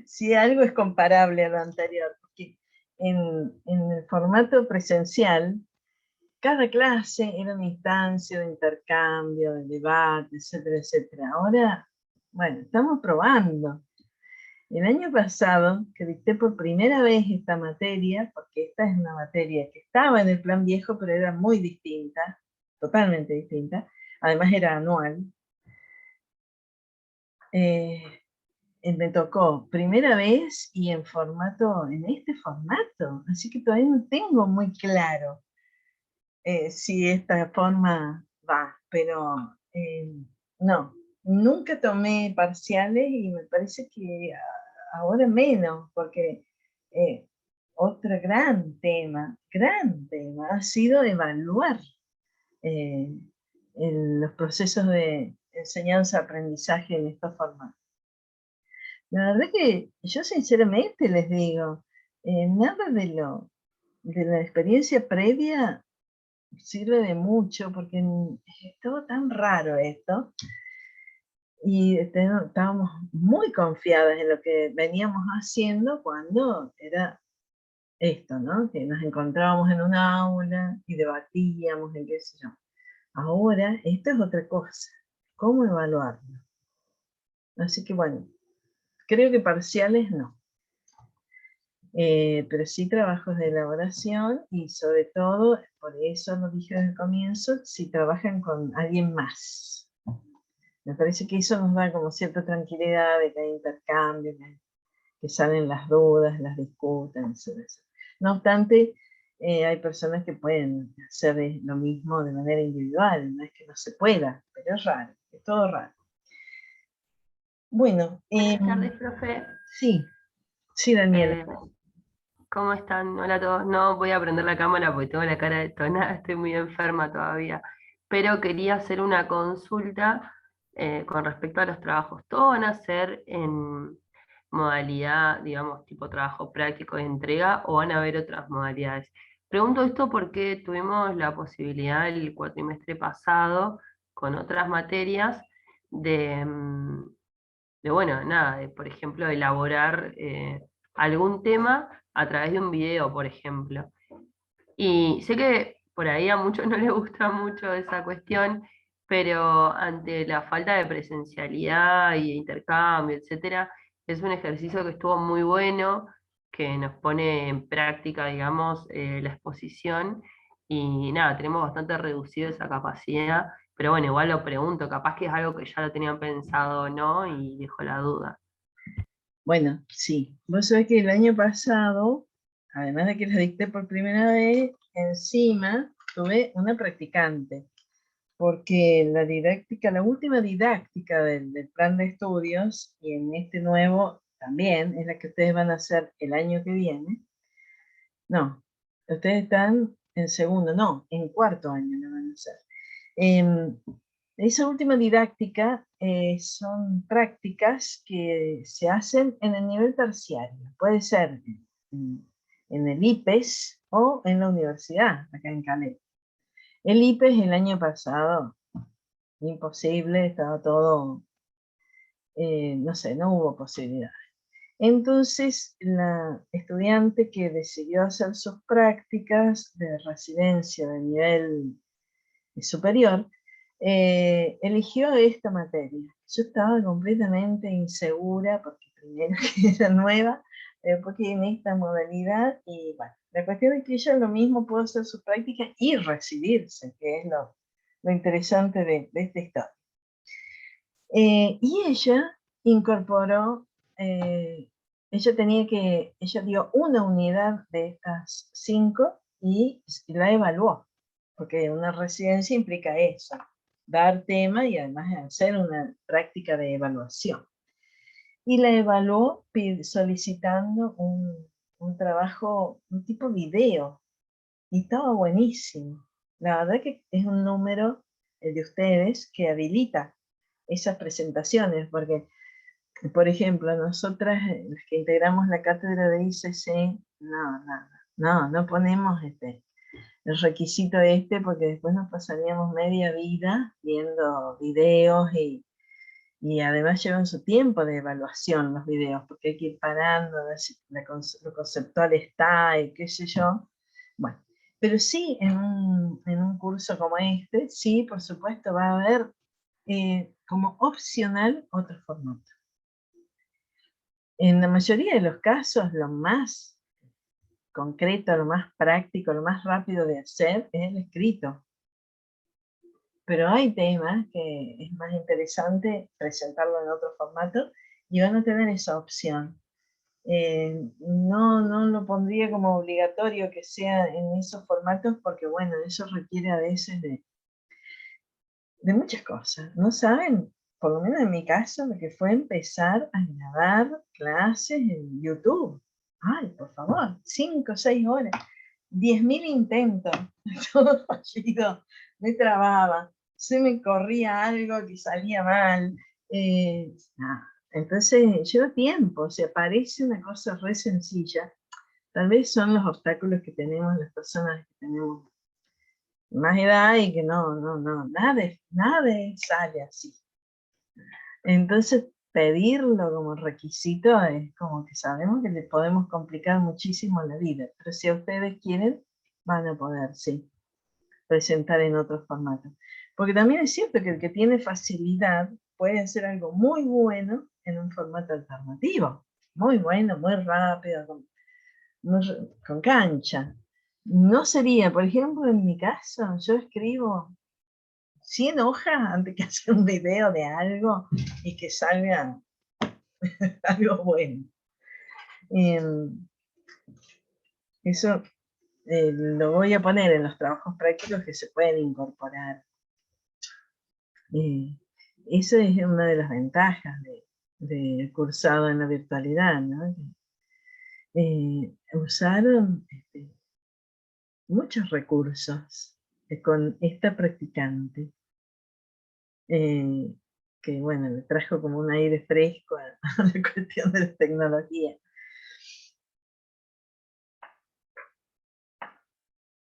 si algo es comparable a lo anterior, porque en el formato presencial, cada clase era una instancia de intercambio, de debate, etcétera, etcétera. Ahora, bueno, estamos probando. El año pasado, que dicté por primera vez esta materia, porque esta es una materia que estaba en el plan viejo, pero era muy distinta, totalmente distinta, además era anual, me tocó primera vez y en este formato, así que todavía no tengo muy claro si esta forma va, pero no, nunca tomé parciales y me parece que ahora menos, porque eh, otro gran tema ha sido evaluar eh, los procesos de enseñanza-aprendizaje en estos formatos. La verdad que yo sinceramente les digo, nada de la experiencia previa sirve de mucho porque es todo tan raro esto y estábamos muy confiadas en lo que veníamos haciendo cuando era esto, ¿no? Que nos encontrábamos en un aula y debatíamos en qué sé yo. Ahora, esto es otra cosa. ¿Cómo evaluarlo? Así que bueno, creo que parciales no. Pero sí trabajos de elaboración y sobre todo, por eso lo dije desde el comienzo, si trabajan con alguien más. Me parece que eso nos da como cierta tranquilidad de que hay intercambio, que salen las dudas, las discuten, etc. No obstante, hay personas que pueden hacer lo mismo de manera individual, no es que no se pueda, pero es raro, es todo raro. Bueno, Buenas tardes, profe. sí, sí, Daniela. ¿Cómo están? Hola a todos. No voy a prender la cámara porque tengo la cara detonada, estoy muy enferma todavía. Pero quería hacer una consulta con respecto a los trabajos. ¿Todos van a ser en modalidad, digamos, tipo trabajo práctico de entrega o van a haber otras modalidades? Pregunto esto porque tuvimos la posibilidad el cuatrimestre pasado con otras materias de, bueno, nada, de, por ejemplo, elaborar algún tema a través de un video, por ejemplo. Y sé que por ahí a muchos no les gusta mucho esa cuestión, pero ante la falta de presencialidad y de intercambio, etcétera, es un ejercicio que estuvo muy bueno, que nos pone en práctica, digamos, la exposición. Y nada, tenemos bastante reducido esa capacidad, pero bueno, igual lo pregunto, capaz que es algo que ya lo tenían pensado o no, y dejo la duda. Bueno, sí. Vos sabés que el año pasado, además de que la dicté por primera vez, encima tuve una practicante, porque la didáctica, la última didáctica del plan de estudios, y en este nuevo también, es la que ustedes van a hacer el año que viene. No, ustedes están en segundo, no, en cuarto año lo van a hacer. Esa última didáctica son prácticas que se hacen en el nivel terciario. Puede ser en el IPES o en la universidad, acá en Calais. El IPES el año pasado, imposible, estaba todo, no sé, no hubo posibilidad. Entonces, la estudiante que decidió hacer sus prácticas de residencia de nivel superior, eligió esta materia. Yo estaba completamente insegura, porque primero que era nueva, porque en esta modalidad, y bueno, la cuestión es que ella lo mismo pudo hacer su práctica y recibirse, que es lo interesante de esta historia. Y ella incorporó, ella dio una unidad de estas 5 y la evaluó, porque una residencia implica eso, dar tema y además hacer una práctica de evaluación. Y la evaluó solicitando un trabajo, un tipo video, y estaba buenísimo. La verdad que es un número, el de ustedes, que habilita esas presentaciones, porque, por ejemplo, nosotras, las que integramos la cátedra de ICC, no ponemos el requisito porque después nos pasaríamos media vida viendo videos y además llevan su tiempo de evaluación los videos, porque hay que ir parando, a ver si lo conceptual está y qué sé yo. Bueno, pero sí, en un curso como este, sí, por supuesto, va a haber como opcional otro formato. En la mayoría de los casos, lo más concreto, lo más práctico, lo más rápido de hacer es el escrito. Pero hay temas que es más interesante presentarlo en otro formato y van a tener esa opción. No lo pondría como obligatorio que sea en esos formatos porque, bueno, eso requiere a veces de muchas cosas. No saben, por lo menos en mi caso, lo que fue empezar a grabar clases en YouTube. Ay, por favor, 5 o 6 horas, 10.000 intentos, todo fallido, me trababa, se me corría algo que salía mal. Entonces lleva tiempo, o sea, parece una cosa re sencilla. Tal vez son los obstáculos que tenemos las personas que tenemos más edad y que nada sale así. Entonces, pedirlo como requisito es como que sabemos que les podemos complicar muchísimo la vida, pero si ustedes quieren, van a poder, sí, presentar en otros formatos. Porque también es cierto que el que tiene facilidad puede hacer algo muy bueno en un formato alternativo, muy bueno, muy rápido, con cancha. No sería, por ejemplo, en mi caso, yo escribo 100 hojas antes que hacer un video de algo y que salga algo bueno. Eso lo voy a poner en los trabajos prácticos que se pueden incorporar. Eso es una de las ventajas del cursado en la virtualidad, ¿no? Usaron muchos recursos con esta practicante. Que bueno, le trajo como un aire fresco a la cuestión de la tecnología.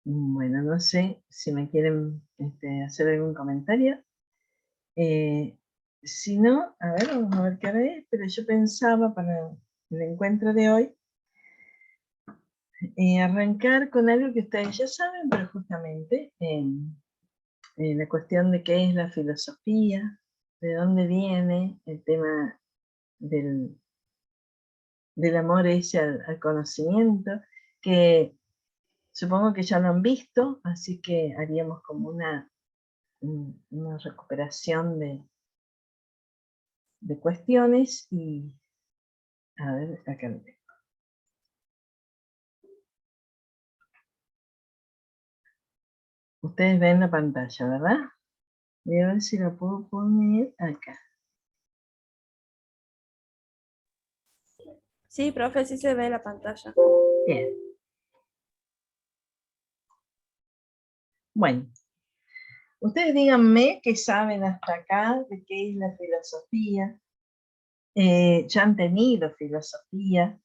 Bueno, no sé si me quieren hacer algún comentario. Si no, a ver, vamos a ver qué hora es, pero yo pensaba para el encuentro de hoy arrancar con algo que ustedes ya saben, pero justamente la cuestión de qué es la filosofía, de dónde viene el tema del amor ese al conocimiento, que supongo que ya lo han visto, así que haríamos como una recuperación de cuestiones y A ver, acá lo tengo. Ustedes ven la pantalla, ¿verdad? Voy a ver si la puedo poner acá. Sí, profe, sí se ve la pantalla. Bien. Bueno, ustedes díganme qué saben hasta acá de qué es la filosofía. Ya han tenido filosofía.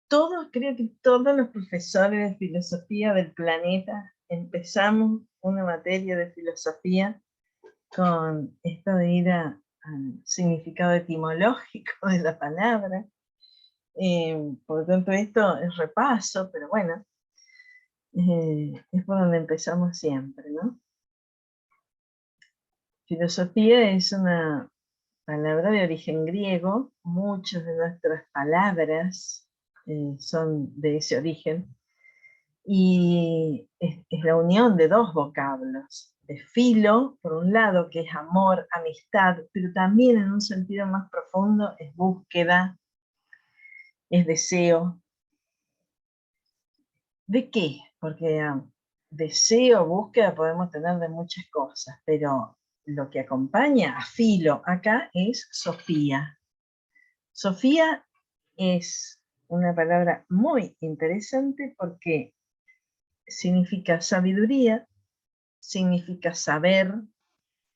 Todos, creo que todos los profesores de filosofía del planeta empezamos una materia de filosofía con esto de ir al significado etimológico de la palabra. Por lo tanto, esto es repaso, pero bueno, es por donde empezamos siempre, ¿no? Filosofía es una palabra de origen griego. Muchas de nuestras palabras son de ese origen. Y es la unión de dos vocablos, de filo, por un lado, que es amor, amistad, pero también en un sentido más profundo es búsqueda, es deseo. ¿De qué? Porque deseo, búsqueda podemos tener de muchas cosas, pero lo que acompaña a filo acá es Sofía. Sofía es una palabra muy interesante porque significa sabiduría, significa saber,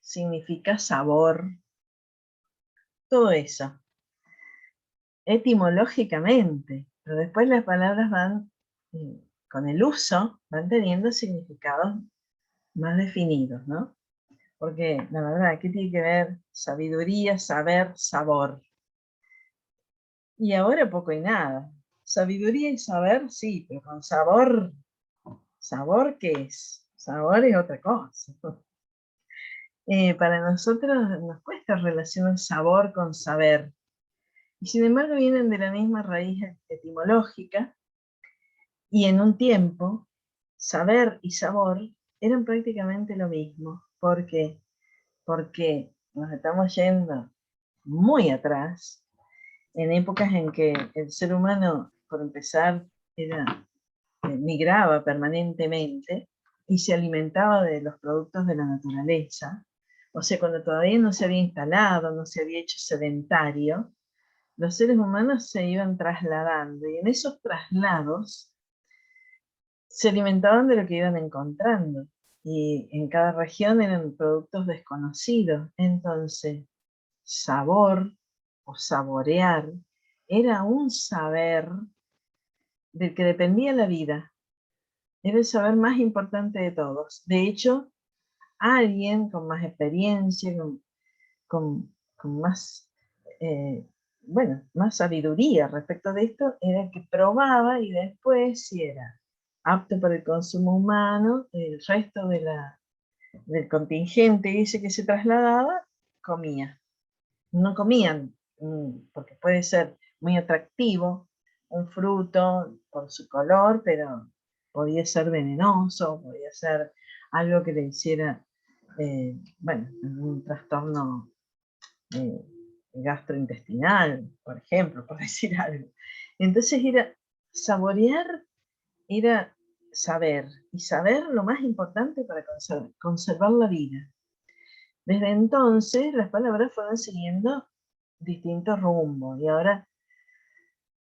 significa sabor, todo eso. Etimológicamente, pero después las palabras van, con el uso, van teniendo significados más definidos, ¿no? Porque la verdad, ¿qué tiene que ver sabiduría, saber, sabor? Y ahora poco y nada. Sabiduría y saber, sí, pero con sabor, ¿sabor qué es? Sabor es otra cosa. Para nosotros nos cuesta relacionar sabor con saber. Y sin embargo vienen de la misma raíz etimológica, y en un tiempo, saber y sabor eran prácticamente lo mismo. ¿Por qué? Porque nos estamos yendo muy atrás, en épocas en que el ser humano, por empezar, migraba permanentemente y se alimentaba de los productos de la naturaleza. O sea, cuando todavía no se había instalado, no se había hecho sedentario, los seres humanos se iban trasladando, y en esos traslados se alimentaban de lo que iban encontrando, y en cada región eran productos desconocidos. Entonces, sabor o saborear era un saber del que dependía la vida. Era el saber más importante de todos. De hecho, alguien con más experiencia, con más, más sabiduría respecto de esto, era el que probaba, y después, si era apto para el consumo humano, el resto del contingente ese que se trasladaba, comía. No comían, porque puede ser muy atractivo un fruto por su color, pero podía ser venenoso, podía ser algo que le hiciera, un trastorno gastrointestinal, por ejemplo, por decir algo. Entonces saborear era saber, y saber lo más importante para conservar la vida. Desde entonces las palabras fueron siguiendo distintos rumbos, y ahora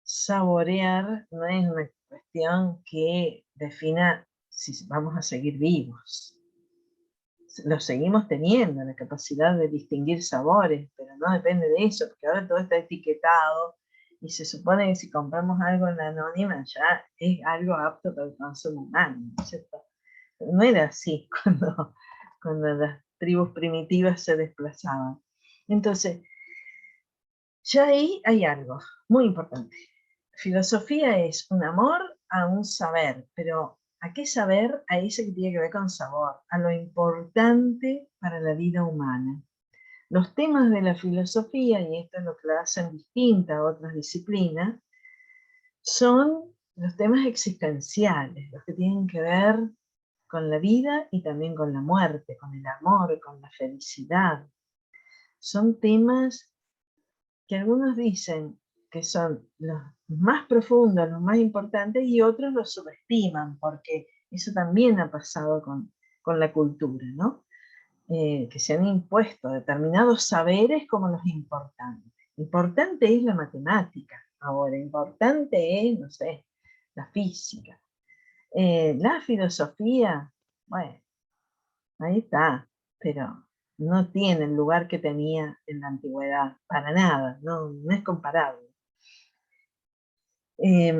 saborear no es una cuestión que defina si vamos a seguir vivos. Lo seguimos teniendo, la capacidad de distinguir sabores, pero no depende de eso, porque ahora todo está etiquetado, y se supone que si compramos algo en la anónima ya es algo apto para el consumo humano, ¿no es cierto? No era así cuando las tribus primitivas se desplazaban. Entonces, ya ahí hay algo muy importante. Filosofía es un amor a un saber, pero ¿a qué saber? A ese que tiene que ver con sabor, a lo importante para la vida humana. Los temas de la filosofía, y esto es lo que la hacen distinta a otras disciplinas, son los temas existenciales, los que tienen que ver con la vida y también con la muerte, con el amor, con la felicidad. Son temas que algunos dicen que son los más profundos, los más importantes, y otros los subestiman, porque eso también ha pasado con la cultura, ¿no? Que se han impuesto determinados saberes como los importantes. Importante es la matemática, ahora, importante es, no sé, la física. La filosofía, bueno, ahí está, pero no tiene el lugar que tenía en la antigüedad, para nada, no es comparable. Es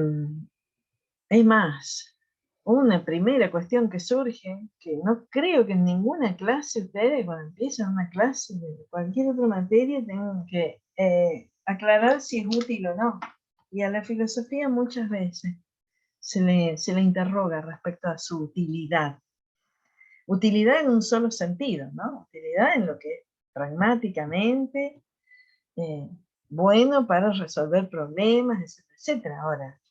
más, una primera cuestión que surge, que no creo que en ninguna clase ustedes, cuando empiezan una clase de cualquier otra materia, tengan que aclarar si es útil o no. Y a la filosofía muchas veces se le interroga respecto a su utilidad. Utilidad en un solo sentido, ¿no? Utilidad en lo que es pragmáticamente bueno para resolver problemas, etcétera, etcétera. Ahora,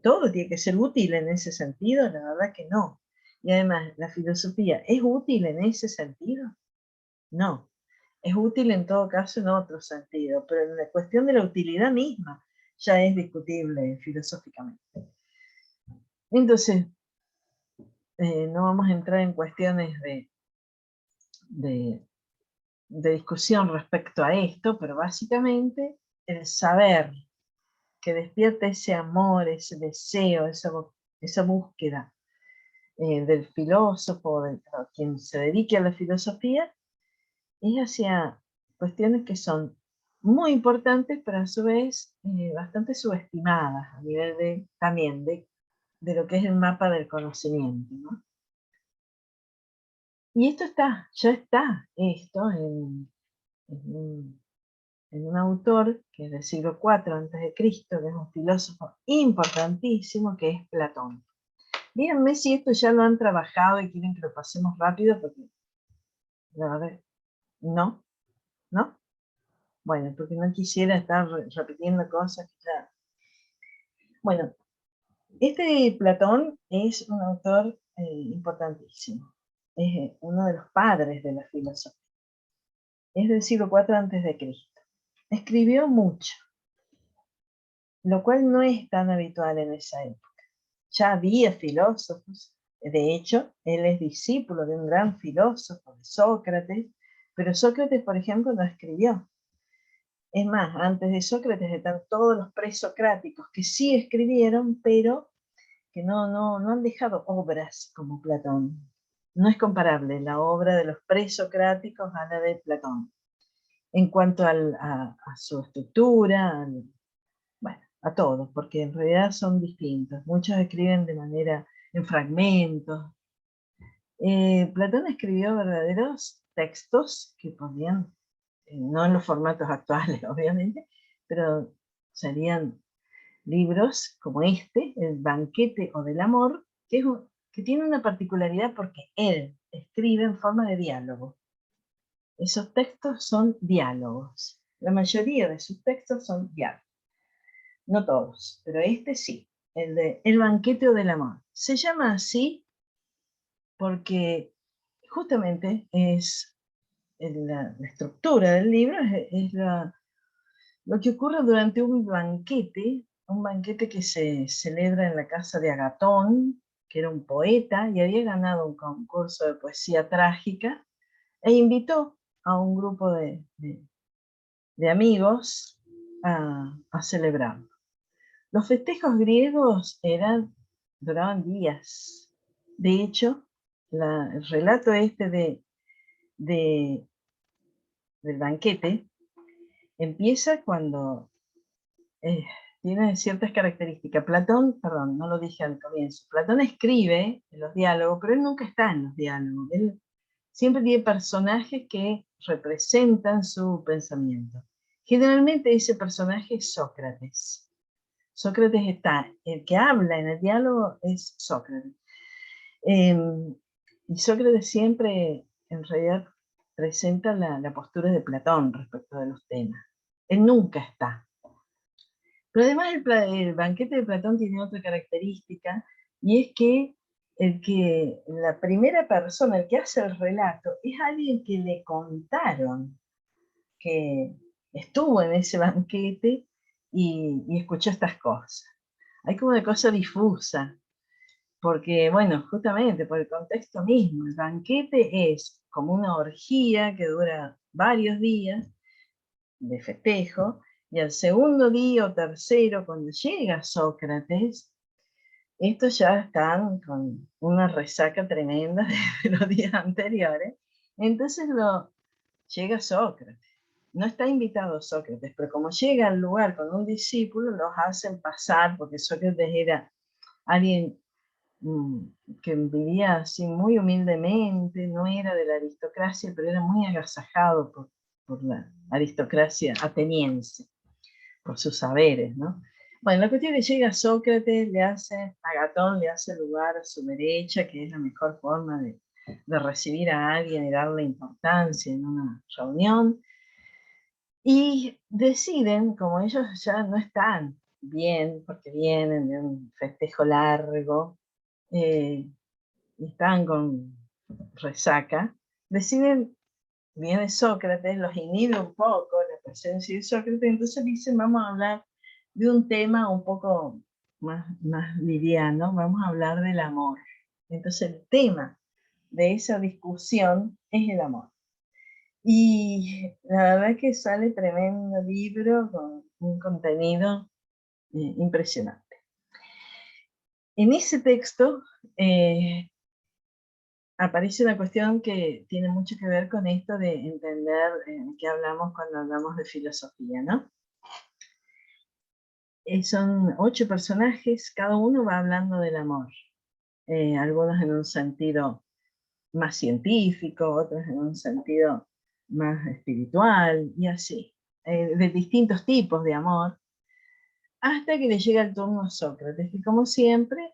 todo tiene que ser útil en ese sentido, la verdad que no. Y además, ¿la filosofía es útil en ese sentido? No. Es útil en todo caso en otro sentido, pero en la cuestión de la utilidad misma ya es discutible filosóficamente. Entonces, no vamos a entrar en cuestiones de discusión respecto a esto, pero básicamente el saber que despierta ese amor, ese deseo, esa búsqueda del filósofo, de quien se dedique a la filosofía, es hacia cuestiones que son muy importantes, pero a su vez bastante subestimadas a nivel también de lo que es el mapa del conocimiento, ¿no? Y esto ya está en un autor que es del siglo IV a.C., que es un filósofo importantísimo, que es Platón. Díganme si esto ya lo han trabajado y quieren que lo pasemos rápido, porque la verdad, no. Bueno, porque no quisiera estar repitiendo cosas que ya... Bueno, este Platón es un autor importantísimo. Es uno de los padres de la filosofía. Es del siglo IV a.C. Escribió mucho, lo cual no es tan habitual en esa época. Ya había filósofos, de hecho, él es discípulo de un gran filósofo, de Sócrates, pero Sócrates, por ejemplo, no escribió. Es más, antes de Sócrates están todos los presocráticos que sí escribieron, pero que no han dejado obras como Platón. No es comparable la obra de los presocráticos a la de Platón. En cuanto a su estructura, bueno, a todos, porque en realidad son distintos. Muchos escriben de manera en fragmentos. Platón escribió verdaderos textos que podían, no en los formatos actuales, obviamente, pero serían libros como este, El banquete o del amor, que tiene una particularidad porque él escribe en forma de diálogo. Esos textos son diálogos. La mayoría de sus textos son diálogos. No todos, pero este sí, el de El banquete o del amor. Se llama así porque justamente es la estructura del libro, es lo que ocurre durante un banquete que se celebra en la casa de Agatón, que era un poeta y había ganado un concurso de poesía trágica, e invitó a un grupo de amigos a celebrarlo. Los festejos griegos duraban días. De hecho, el relato este del banquete empieza cuando tiene ciertas características. Platón, perdón, no lo dije al comienzo, Platón escribe en los diálogos, pero él nunca está en los diálogos. Él siempre tiene personajes que representan su pensamiento. Generalmente ese personaje es Sócrates. Sócrates está, el que habla en el diálogo es Sócrates. Y Sócrates siempre, en realidad, presenta la postura de Platón respecto de los temas. Él nunca está. Pero además el banquete de Platón tiene otra característica, y es que la primera persona, el que hace el relato, es alguien que le contaron que estuvo en ese banquete y escuchó estas cosas. Hay como una cosa difusa, porque, bueno, justamente por el contexto mismo, el banquete es como una orgía que dura varios días de festejo, y al segundo día o tercero, cuando llega Sócrates, estos ya están con una resaca tremenda de los días anteriores, entonces llega Sócrates. No está invitado Sócrates, pero como llega al lugar con un discípulo, los hacen pasar, porque Sócrates era alguien que vivía así muy humildemente, no era de la aristocracia, pero era muy agasajado por la aristocracia ateniense, por sus saberes, ¿no? Bueno, la cuestión es que llega Sócrates, Agatón le hace lugar a su derecha, que es la mejor forma de recibir a alguien y darle importancia en una reunión, y deciden, como ellos ya no están bien, porque vienen de un festejo largo, y están con resaca, deciden, viene Sócrates, los inhibe un poco la presencia de Sócrates, entonces dicen, vamos a hablar de un tema un poco más liviano, vamos a hablar del amor. Entonces el tema de esa discusión es el amor. Y la verdad es que sale tremendo libro con un contenido impresionante. En ese texto aparece una cuestión que tiene mucho que ver con esto de entender qué hablamos cuando hablamos de filosofía, ¿no? Son 8 personajes, cada uno va hablando del amor. Algunos en un sentido más científico, otros en un sentido más espiritual, y así, de distintos tipos de amor, hasta que le llega el turno a Sócrates, que como siempre,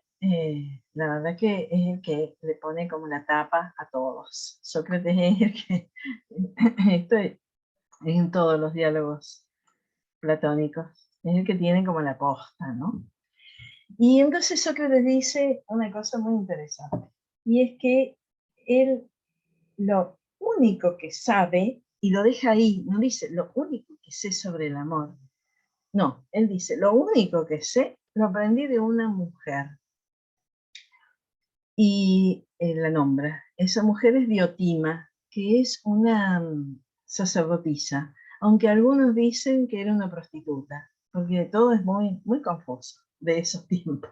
la verdad que es el que le pone como la tapa a todos. Sócrates es el que, esto es en todos los diálogos platónicos, es el que tiene como la posta, ¿no? Y entonces Sócrates dice una cosa muy interesante, y es que él lo único que sabe, y lo deja ahí, no dice lo único que sé sobre el amor, no, él dice, lo único que sé, lo aprendí de una mujer. Y la nombra. Esa mujer es Diotima, que es una sacerdotisa, aunque algunos dicen que era una prostituta, porque todo es muy, muy confuso de esos tiempos.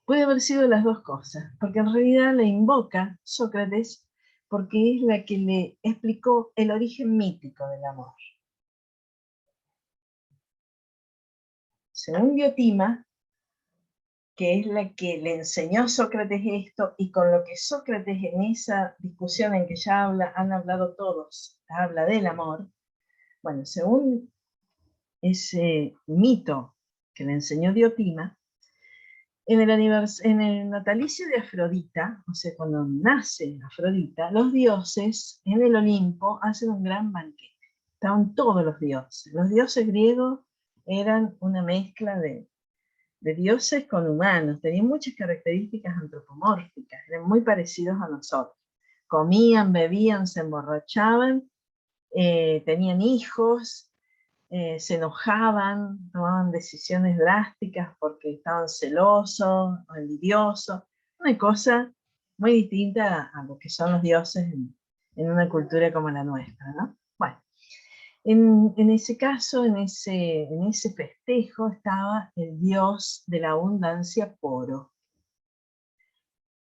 Puede haber sido las dos cosas, porque en realidad la invoca Sócrates porque es la que le explicó el origen mítico del amor. Según Diotima, que es la que le enseñó a Sócrates esto, y con lo que Sócrates en esa discusión en que ya han hablado todos, habla del amor, bueno, según ese mito que le enseñó Diotima, en el natalicio de Afrodita, o sea, cuando nace Afrodita, los dioses en el Olimpo hacen un gran banquete. Estaban todos los dioses. Los dioses griegos eran una mezcla de dioses con humanos, tenían muchas características antropomórficas, eran muy parecidos a nosotros. Comían, bebían, se emborrachaban, tenían hijos, se enojaban, tomaban decisiones drásticas porque estaban celosos o envidiosos, una cosa muy distinta a lo que son los dioses en una cultura como la nuestra, ¿no? Bueno, en ese caso, en ese festejo, estaba el dios de la abundancia Poro,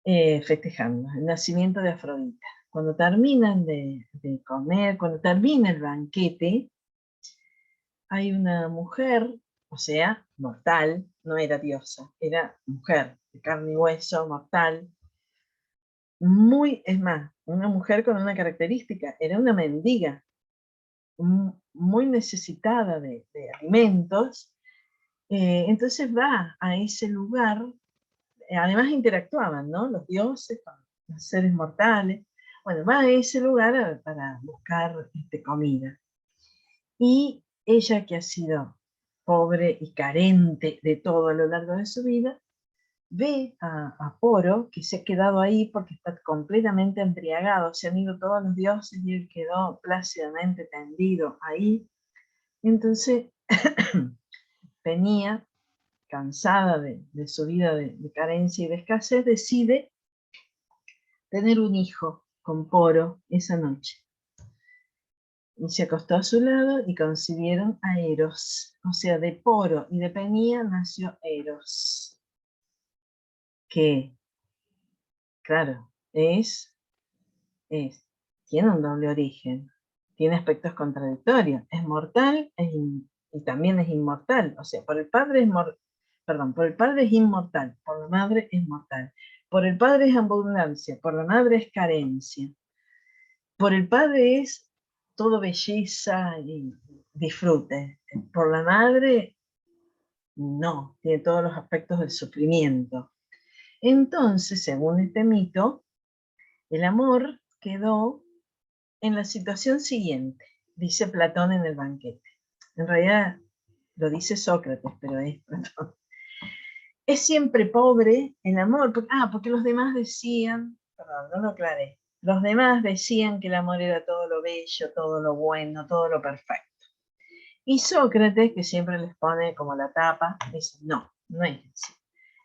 festejando el nacimiento de Afrodita. Cuando terminan de comer, cuando termina el banquete, hay una mujer, o sea, mortal, no era diosa, era mujer, de carne y hueso, mortal, es más, una mujer con una característica, era una mendiga, muy necesitada de alimentos, entonces va a ese lugar, además interactuaban, ¿no? Los dioses con los seres mortales, bueno, va a ese lugar para buscar comida. Y ella, que ha sido pobre y carente de todo a lo largo de su vida, ve a Poro, que se ha quedado ahí porque está completamente embriagado, se han ido todos los dioses y él quedó plácidamente tendido ahí, Entonces, Penía, cansada de su vida de carencia y de escasez, decide tener un hijo con Poro esa noche. Y se acostó a su lado y concibieron a Eros. O sea, de Poro y de Penía nació Eros. Que, claro, tiene un doble origen. Tiene aspectos contradictorios. Es mortal y también es inmortal. O sea, por el padre por el padre es inmortal, por la madre es mortal. Por el padre es abundancia, por la madre es carencia. Por el padre es todo belleza y disfrute. Por la madre, no, tiene todos los aspectos del sufrimiento. Entonces, según este mito, el amor quedó en la situación siguiente, dice Platón en el banquete. En realidad lo dice Sócrates, pero es Platón. Es siempre pobre el amor, porque los demás decían, perdón, no lo aclaré, los demás decían que el amor era todo lo bello, todo lo bueno, todo lo perfecto. Y Sócrates, que siempre les pone como la tapa, dice, no, no es así.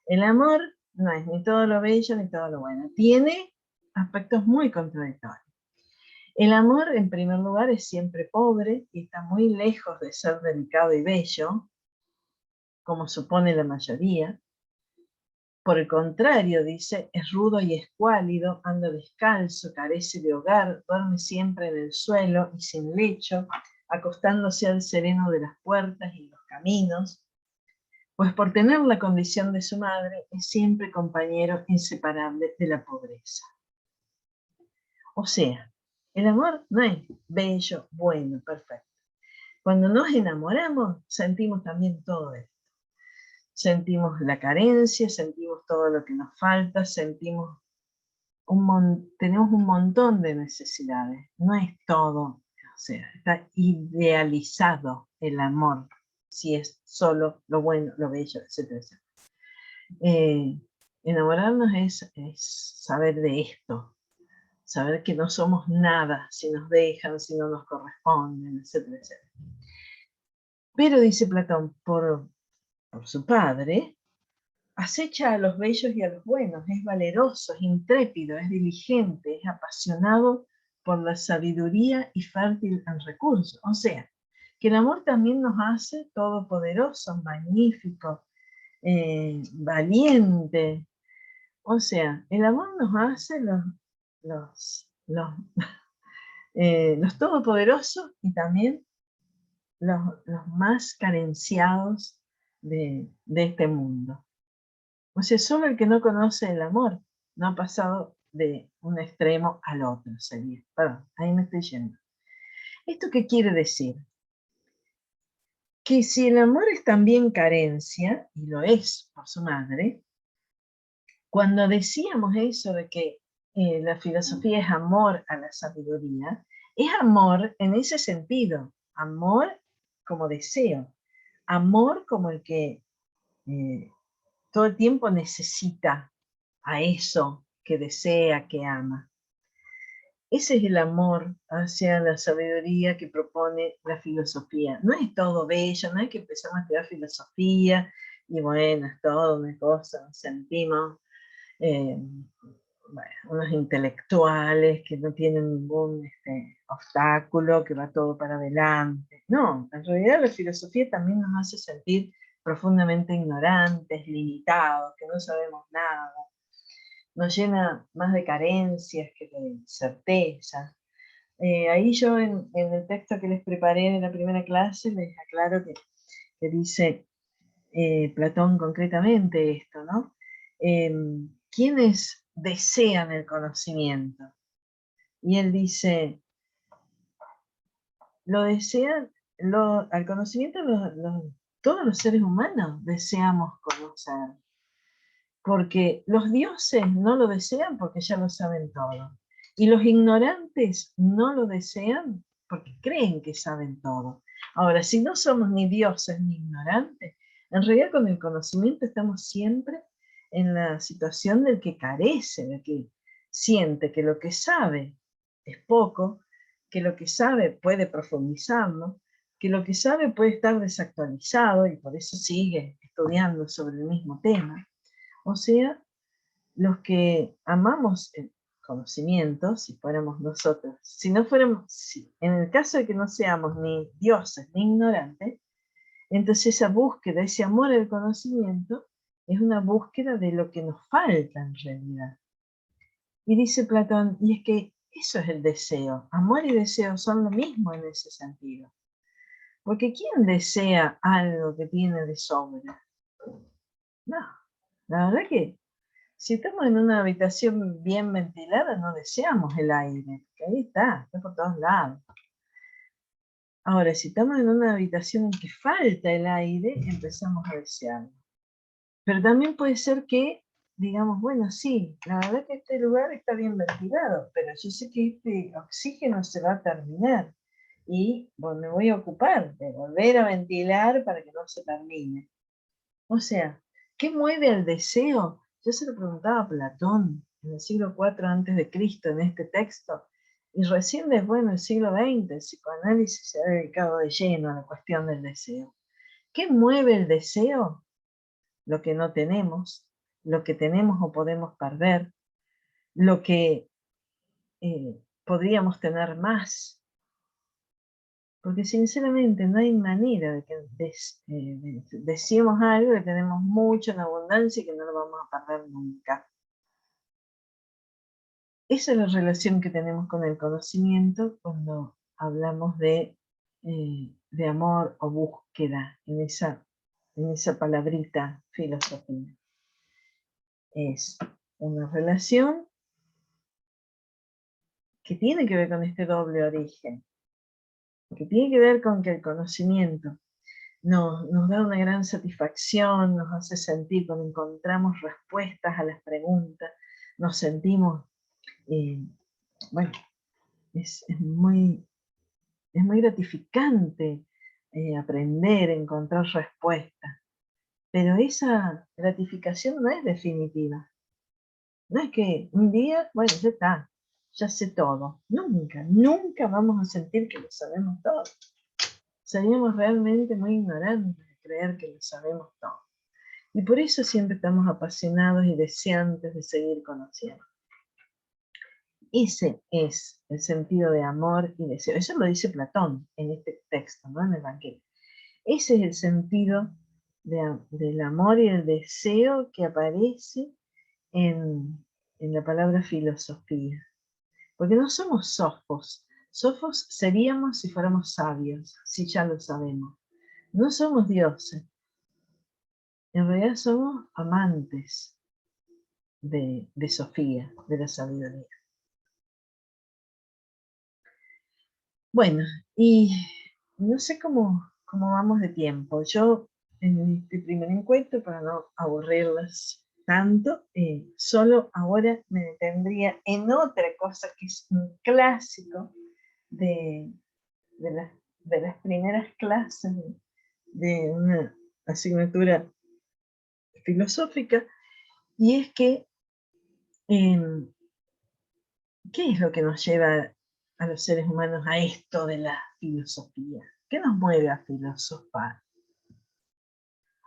El amor no es ni todo lo bello ni todo lo bueno. Tiene aspectos muy contradictorios. El amor, en primer lugar, es siempre pobre y está muy lejos de ser delicado y bello, como supone la mayoría. Por el contrario, dice, es rudo y escuálido, anda descalzo, carece de hogar, duerme siempre en el suelo y sin lecho, acostándose al sereno de las puertas y los caminos, pues por tener la condición de su madre, es siempre compañero inseparable de la pobreza. O sea, el amor no es bello, bueno, perfecto. Cuando nos enamoramos, sentimos también todo esto. Sentimos la carencia, sentimos todo lo que nos falta, tenemos un montón de necesidades. No es todo, o sea, está idealizado el amor, si es solo lo bueno, lo bello, etcétera, etcétera. Enamorarnos es saber de esto, saber que no somos nada si nos dejan, si no nos corresponden, etcétera, etcétera. Pero dice Platón, por su padre, acecha a los bellos y a los buenos, es valeroso, es intrépido, es diligente, es apasionado por la sabiduría y fértil en recursos. O sea, que el amor también nos hace todopoderosos, magníficos, valiente. O sea, el amor nos hace los todopoderosos y también los más carenciados de este mundo. O sea, solo el que no conoce el amor no ha pasado de un extremo al otro, sería. Perdón, ahí me estoy yendo. ¿Esto qué quiere decir? Que si el amor es también carencia, y lo es por su madre, cuando decíamos eso de que la filosofía es amor a la sabiduría, es amor en ese sentido, amor como deseo, amor como el que todo el tiempo necesita a eso que desea, que ama. Ese es el amor hacia la sabiduría que propone la filosofía. No es todo bello, no es que empezamos a estudiar filosofía y bueno, es todo una cosa, nos sentimos unos intelectuales que no tienen ningún obstáculo, que va todo para adelante. No, en realidad la filosofía también nos hace sentir profundamente ignorantes, limitados, que no sabemos nada. Nos llena más de carencias que de certeza. Ahí yo en el texto que les preparé en la primera clase les aclaro que dice Platón concretamente esto, ¿no? ¿Quiénes desean el conocimiento? Y él dice, lo desean, al conocimiento todos los seres humanos deseamos conocer. Porque los dioses no lo desean porque ya lo saben todo. Y los ignorantes no lo desean porque creen que saben todo. Ahora, si no somos ni dioses ni ignorantes, en realidad con el conocimiento estamos siempre en la situación del que carece, del que siente que lo que sabe es poco, que lo que sabe puede profundizarlo, que lo que sabe puede estar desactualizado y por eso sigue estudiando sobre el mismo tema. O sea, los que amamos el conocimiento, si fuéramos nosotros, si no fuéramos, en el caso de que no seamos ni dioses ni ignorantes, entonces esa búsqueda, ese amor al conocimiento, es una búsqueda de lo que nos falta en realidad. Y dice Platón, y es que eso es el deseo. Amor y deseo son lo mismo en ese sentido. Porque ¿quién desea algo que tiene de sobra? No, la verdad que si estamos en una habitación bien ventilada, no deseamos el aire, que ahí está por todos lados. Ahora, si estamos en una habitación en que falta el aire, empezamos a desearlo. Pero también puede ser que digamos, bueno, sí, la verdad que este lugar está bien ventilado, pero yo sé que este oxígeno se va a terminar y bueno, me voy a ocupar de volver a ventilar para que no se termine. O sea, ¿qué mueve al deseo? Yo se lo preguntaba a Platón en el siglo IV a.C. en este texto, y recién después en el siglo XX el psicoanálisis se ha dedicado de lleno a la cuestión del deseo. ¿Qué mueve el deseo? Lo que no tenemos, lo que tenemos o podemos perder, lo que podríamos tener más. Porque sinceramente no hay manera de que deseemos algo que tenemos mucho en abundancia y que no lo vamos a perder nunca. Esa es la relación que tenemos con el conocimiento cuando hablamos de amor o búsqueda en esa palabrita filosofía. Es una relación que tiene que ver con este doble origen, que tiene que ver con que el conocimiento nos da una gran satisfacción, nos hace sentir cuando encontramos respuestas a las preguntas, nos sentimos, bueno, es muy gratificante aprender, encontrar respuestas, pero esa gratificación no es definitiva. No es que un día, bueno, ya está, ya sé todo. Nunca, nunca vamos a sentir que lo sabemos todo. Seríamos realmente muy ignorantes de creer que lo sabemos todo. Y por eso siempre estamos apasionados y deseantes de seguir conociendo. Ese es el sentido de amor y deseo. Eso lo dice Platón en este texto, ¿no? En el banquete. Ese es el sentido del amor y el deseo que aparece en la palabra filosofía. Porque no somos sofos. Sofos seríamos si fuéramos sabios, si ya lo sabemos. No somos dioses. En realidad somos amantes de Sofía, de la sabiduría. Bueno, y no sé cómo vamos de tiempo. Yo, en este primer encuentro, para no aburrirlas tanto, solo ahora me detendría en otra cosa que es un clásico de las primeras clases de una asignatura filosófica, y es que ¿qué es lo que nos lleva a los seres humanos a esto de la filosofía? ¿Qué nos mueve a filosofar?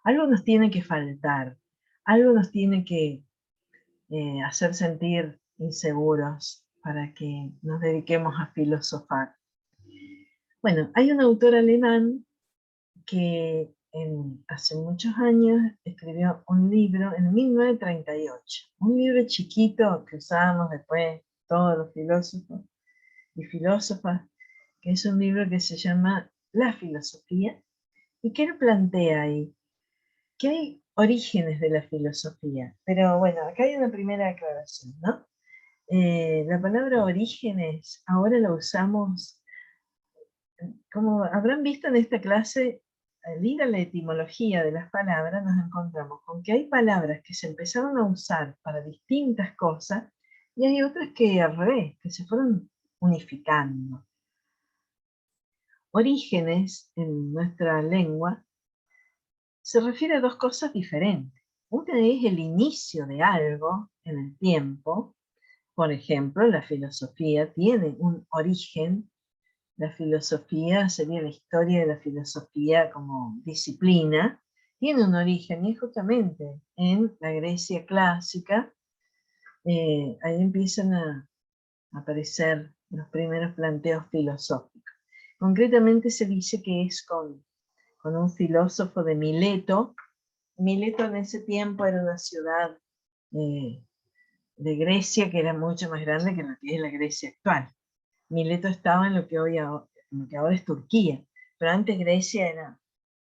Algo nos tiene que faltar, algo nos tiene que hacer sentir inseguros para que nos dediquemos a filosofar. Bueno, hay un autor alemán que hace muchos años escribió un libro en 1938, un libro chiquito que usábamos después todos los filósofos y filósofas, que es un libro que se llama La filosofía, y que él plantea ahí que hay orígenes de la filosofía, pero bueno, acá hay una primera aclaración, ¿no? La palabra orígenes ahora la usamos, como habrán visto en esta clase, al ir a la etimología de las palabras, nos encontramos con que hay palabras que se empezaron a usar para distintas cosas y hay otras que al revés, que se fueron unificando. Orígenes en nuestra lengua se refiere a dos cosas diferentes. Una es el inicio de algo en el tiempo. Por ejemplo, la filosofía tiene un origen la filosofía, sería la historia de la filosofía como disciplina, tiene un origen y es justamente en la Grecia clásica. Ahí empiezan a aparecer los primeros planteos filosóficos. Concretamente se dice que es con un filósofo de Mileto. Mileto en ese tiempo era una ciudad de Grecia que era mucho más grande que lo que es la Grecia actual. Mileto estaba en lo que ahora es Turquía, pero antes Grecia era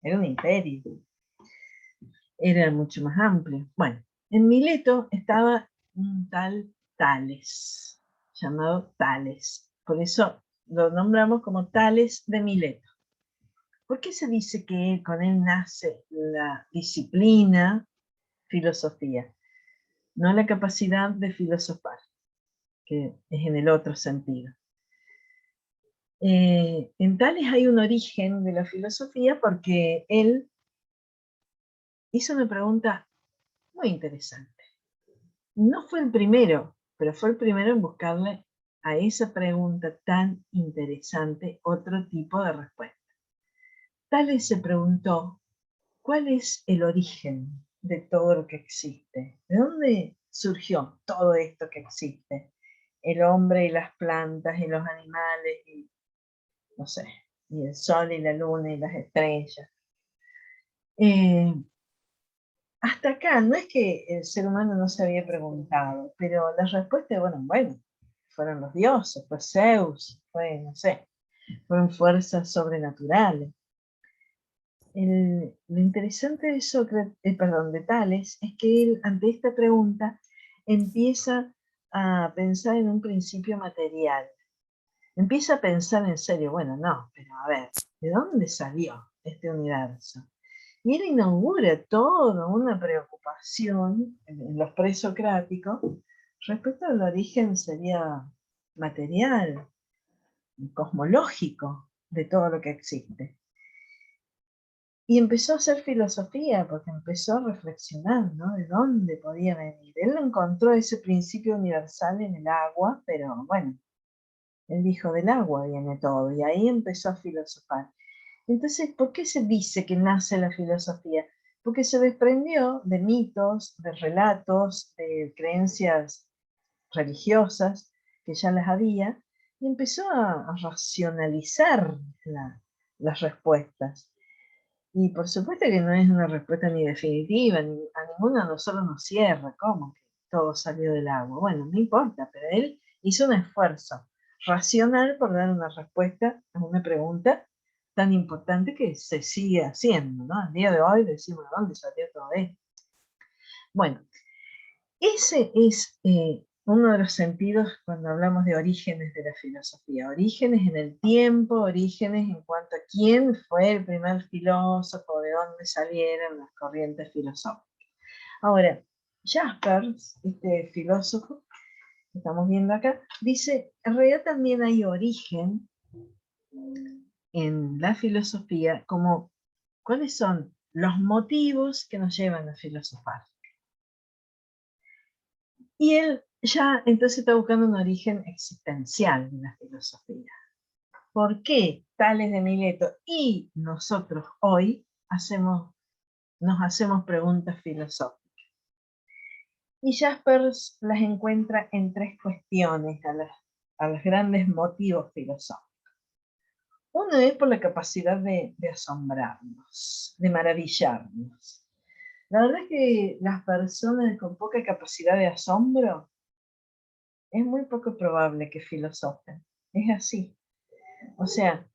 un imperio, era mucho más amplio. Bueno, en Mileto estaba un tal Tales, llamado Tales. Por eso lo nombramos como Tales de Mileto. ¿Por qué se dice que con él nace la disciplina filosofía? No la capacidad de filosofar, que es en el otro sentido. En Tales hay un origen de la filosofía porque él hizo una pregunta muy interesante. No fue el primero, pero fue el primero en buscarle a esa pregunta tan interesante otro tipo de respuesta. Tales se preguntó, ¿cuál es el origen de todo lo que existe? ¿De dónde surgió todo esto que existe? El hombre y las plantas y los animales y, no sé, y el sol y la luna y las estrellas. Hasta acá, no es que el ser humano no se había preguntado, pero la respuesta, bueno, fueron los dioses, fue Zeus, no sé, fueron fuerzas sobrenaturales. Lo interesante de Tales es que él, ante esta pregunta, empieza a pensar en un principio material. Empieza a pensar en serio, bueno, no, pero a ver, ¿de dónde salió este universo? Y él inaugura toda una preocupación en los presocráticos respecto al origen, sería material, cosmológico de todo lo que existe. Y empezó a hacer filosofía, porque empezó a reflexionar, ¿no? De dónde podía venir. Él encontró ese principio universal en el agua, pero bueno, él dijo, del agua viene todo, y ahí empezó a filosofar. Entonces, ¿por qué se dice que nace la filosofía? Porque se desprendió de mitos, de relatos, de creencias religiosas, que ya las había, y empezó a racionalizar las respuestas. Y por supuesto que no es una respuesta ni definitiva, a ninguna de nosotros nos cierra, ¿cómo que todo salió del agua? Bueno, no importa, pero él hizo un esfuerzo racional por dar una respuesta a una pregunta tan importante que se sigue haciendo, ¿no? Al día de hoy decimos, ¿dónde salió todo esto? Bueno, ese es uno de los sentidos cuando hablamos de orígenes de la filosofía. Orígenes en el tiempo, orígenes en cuanto a quién fue el primer filósofo, de dónde salieron las corrientes filosóficas. Ahora, Jaspers, este filósofo que estamos viendo acá, dice, en realidad también hay origen en la filosofía como cuáles son los motivos que nos llevan a filosofar. Y él ya entonces está buscando un origen existencial de la filosofía. ¿Por qué Tales de Mileto y nosotros hoy nos hacemos preguntas filosóficas? Y Jaspers las encuentra en tres cuestiones a los grandes motivos filosóficos. Uno es por la capacidad de asombrarnos, de maravillarnos. La verdad es que las personas con poca capacidad de asombro es muy poco probable que filosofen. Es así. O sea,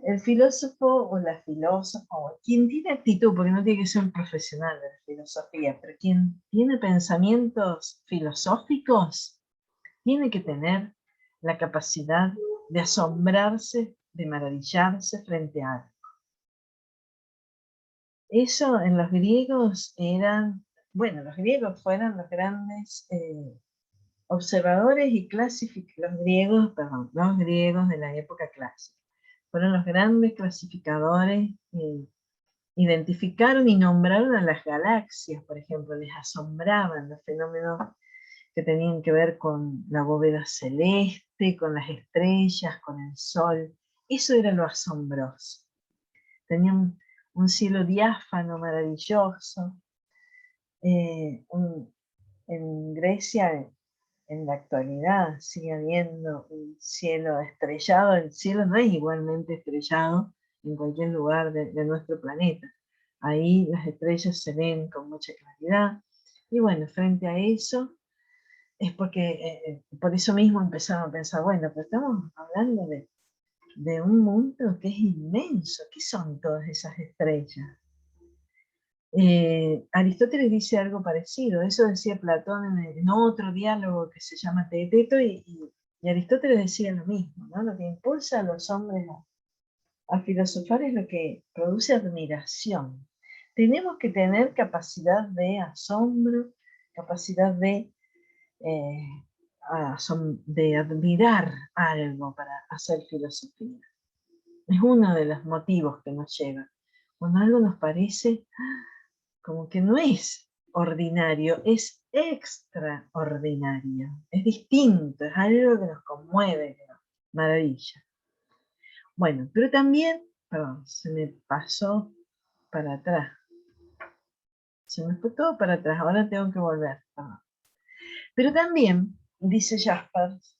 el filósofo o la filósofa, o quien tiene actitud, porque no tiene que ser un profesional de la filosofía, pero quien tiene pensamientos filosóficos, tiene que tener la capacidad de asombrarse, de maravillarse frente a algo. Eso en los griegos los griegos fueron los grandes observadores y los griegos de la época clásica. Fueron los grandes clasificadores, identificaron y nombraron a las galaxias, por ejemplo, les asombraban los fenómenos que tenían que ver con la bóveda celeste, con las estrellas, con el sol. Eso era lo asombroso. Tenía un cielo diáfano, maravilloso. En Grecia, en la actualidad, sigue habiendo un cielo estrellado. El cielo no es igualmente estrellado en cualquier lugar de nuestro planeta. Ahí las estrellas se ven con mucha claridad. Y bueno, frente a eso, es porque por eso mismo empezaron a pensar, bueno, pero estamos hablando de un mundo que es inmenso. ¿Qué son todas esas estrellas? Aristóteles dice algo parecido. Eso decía Platón en otro diálogo que se llama Teeteto, y Aristóteles decía lo mismo, ¿no? Lo que impulsa a los hombres a filosofar es lo que produce admiración. Tenemos que tener capacidad de asombro, capacidad de admirar algo para hacer filosofía. Es uno de los motivos que nos lleva. Cuando algo nos parece como que no es ordinario, es extraordinario, es distinto, es algo que nos conmueve, que nos maravilla. Bueno, pero también, perdón, se me pasó para atrás. Se me fue todo para atrás, ahora tengo que volver. Perdón. Pero también, dice Jaspers,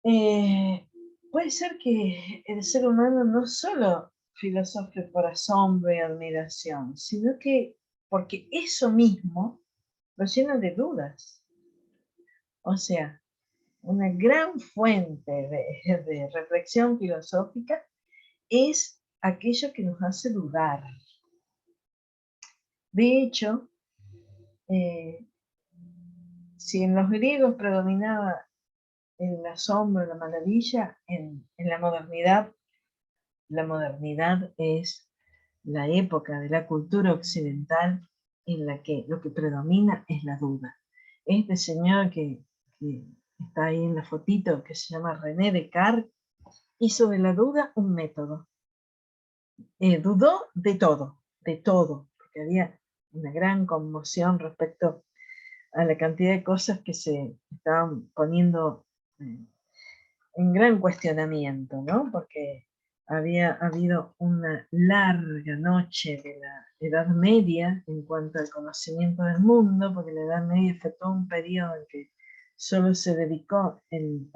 puede ser que el ser humano no solo filosofe por asombro y admiración, sino que porque eso mismo lo llena de dudas. O sea, una gran fuente de reflexión filosófica es aquello que nos hace dudar. De hecho, si en los griegos predominaba el asombro, la maravilla, en la modernidad es la época de la cultura occidental en la que lo que predomina es la duda. Este señor que está ahí en la fotito, que se llama René Descartes, hizo de la duda un método. Dudó de todo, porque había una gran conmoción respecto a la cantidad de cosas que se estaban poniendo en gran cuestionamiento, ¿no? Porque había habido una larga noche de la Edad Media en cuanto al conocimiento del mundo, porque la Edad Media fue todo un periodo en que solo se dedicó el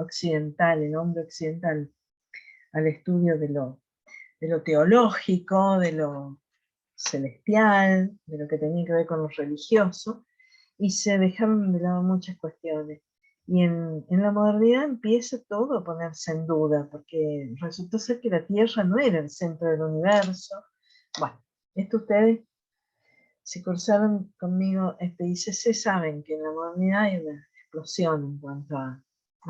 hombre occidental, al estudio de lo teológico, de lo celestial, de lo que tenía que ver con lo religioso, y se dejaron de lado muchas cuestiones. Y en la modernidad empieza todo a ponerse en duda, porque resultó ser que la Tierra no era el centro del universo. Bueno, esto ustedes, si cursaron conmigo este ICC, saben que en la modernidad hay una explosión en cuanto a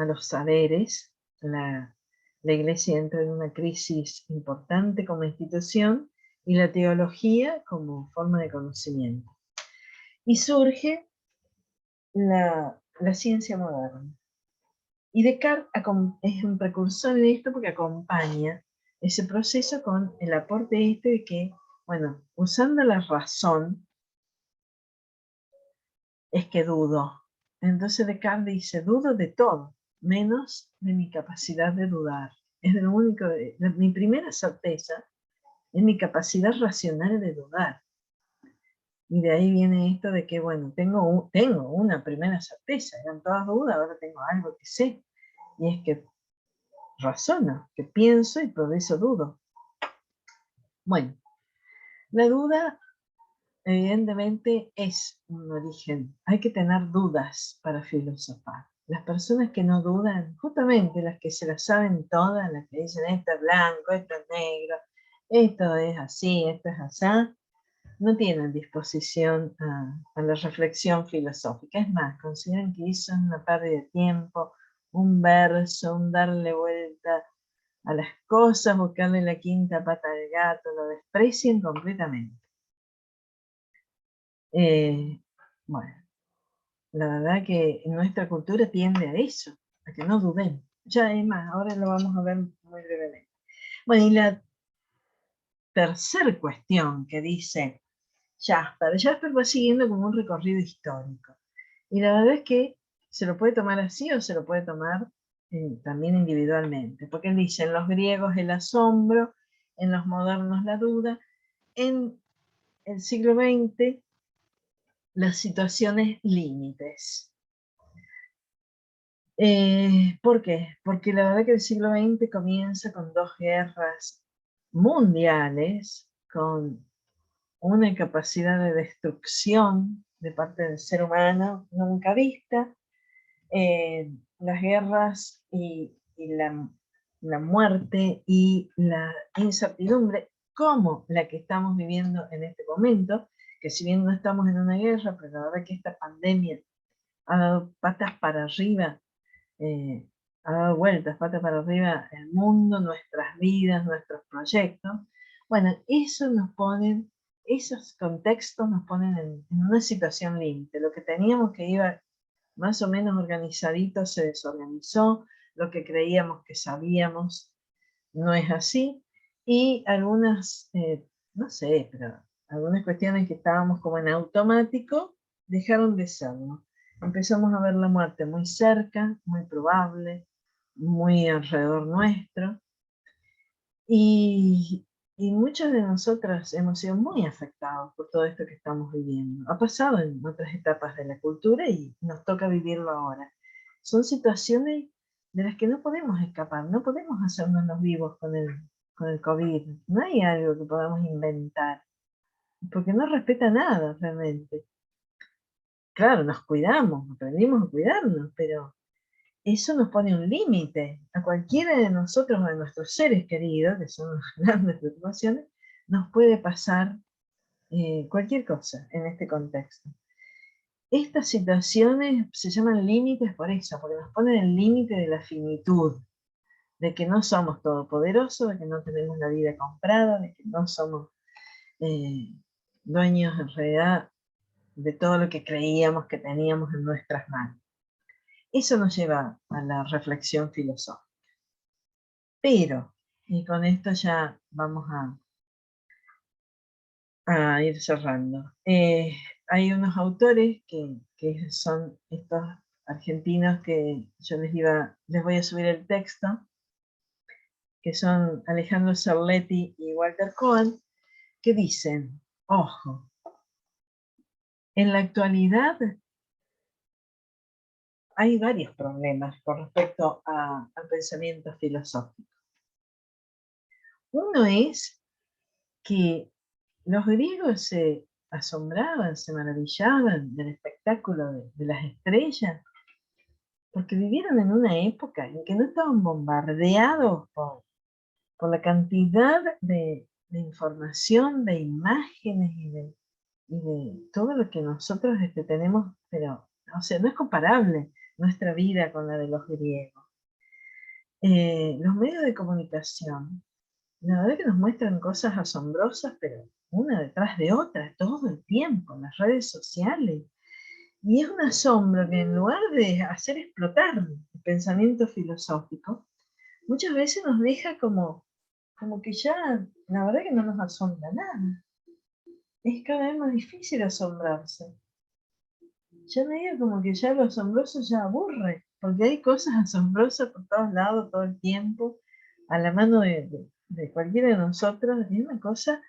los saberes. La Iglesia entra en una crisis importante como institución, y la teología como forma de conocimiento. Y surge la ciencia moderna. Y Descartes es un precursor en esto porque acompaña ese proceso con el aporte de que, bueno, usando la razón es que dudo. Entonces Descartes dice, dudo de todo, menos de mi capacidad de dudar. Es lo único, mi primera certeza es mi capacidad racional de dudar. Y de ahí viene esto de que, bueno, tengo una primera certeza, eran todas dudas, ahora tengo algo que sé. Y es que razono, que pienso y por eso dudo. Bueno, la duda evidentemente es un origen. Hay que tener dudas para filosofar. Las personas que no dudan, justamente las que se las saben todas, las que dicen esto es blanco, esto es negro, esto es así, esto es así, no tienen disposición a la reflexión filosófica. Es más, consideran que eso es una pérdida de tiempo, un verso, un darle vuelta a las cosas, buscarle la quinta pata al gato, lo desprecian completamente. Bueno, la verdad que nuestra cultura tiende a eso, a que no duden. Ya es más, ahora lo vamos a ver muy brevemente. Bueno, y la tercera cuestión que dice Jasper va siguiendo como un recorrido histórico. Y la verdad es que se lo puede tomar así o se lo puede tomar también individualmente, porque él dice, en los griegos el asombro, en los modernos la duda, en el siglo XX las situaciones límites. ¿Por qué? Porque la verdad que el siglo XX comienza con 2 guerras mundiales, con una capacidad de destrucción de parte del ser humano nunca vista, las guerras y la muerte y la incertidumbre, como la que estamos viviendo en este momento, que si bien no estamos en una guerra, pero la verdad que esta pandemia ha dado patas para arriba, ha dado vueltas, patas para arriba el mundo, nuestras vidas, nuestros proyectos. Bueno, esos contextos nos ponen en una situación límite. Lo que teníamos que iba más o menos organizadito se desorganizó, lo que creíamos que sabíamos no es así, y algunas, no sé, pero algunas cuestiones que estábamos como en automático dejaron de serlo. Empezamos a ver la muerte muy cerca, muy probable, muy alrededor nuestro, y muchos de nosotros hemos sido muy afectados por todo esto que estamos viviendo. Ha pasado en otras etapas de la cultura y nos toca vivirlo ahora. Son situaciones de las que no podemos escapar, no podemos hacernos los vivos con el COVID. No hay algo que podamos inventar, porque no respeta nada realmente. Claro, nos cuidamos, aprendimos a cuidarnos, pero eso nos pone un límite. A cualquiera de nosotros o de nuestros seres queridos, que son las grandes preocupaciones, nos puede pasar cualquier cosa en este contexto. Estas situaciones se llaman límites por eso, porque nos ponen el límite de la finitud, de que no somos todopoderosos, de que no tenemos la vida comprada, de que no somos dueños en realidad de todo lo que creíamos que teníamos en nuestras manos. Eso nos lleva a la reflexión filosófica. Pero, y con esto ya vamos a ir cerrando. Hay unos autores que son estos argentinos que yo les voy a subir el texto, que son Alejandro Cerletti y Walter Cohen, que dicen, ojo, en la actualidad hay varios problemas con respecto al pensamiento filosófico. Uno es que los griegos se asombraban, se maravillaban del espectáculo de las estrellas, porque vivieron en una época en que no estaban bombardeados por la cantidad de información, de imágenes y de todo lo que nosotros tenemos, pero, o sea, no es comparable nuestra vida con la de los griegos. Los medios de comunicación, la verdad que nos muestran cosas asombrosas, pero una detrás de otra, todo el tiempo, en las redes sociales. Y es un asombro que en lugar de hacer explotar el pensamiento filosófico, muchas veces nos deja como que ya, la verdad que no nos asombra nada. Es cada vez más difícil asombrarse. Ya medio como que ya lo asombroso ya aburre, porque hay cosas asombrosas por todos lados, todo el tiempo, a la mano de cualquiera de nosotros. Es una cosa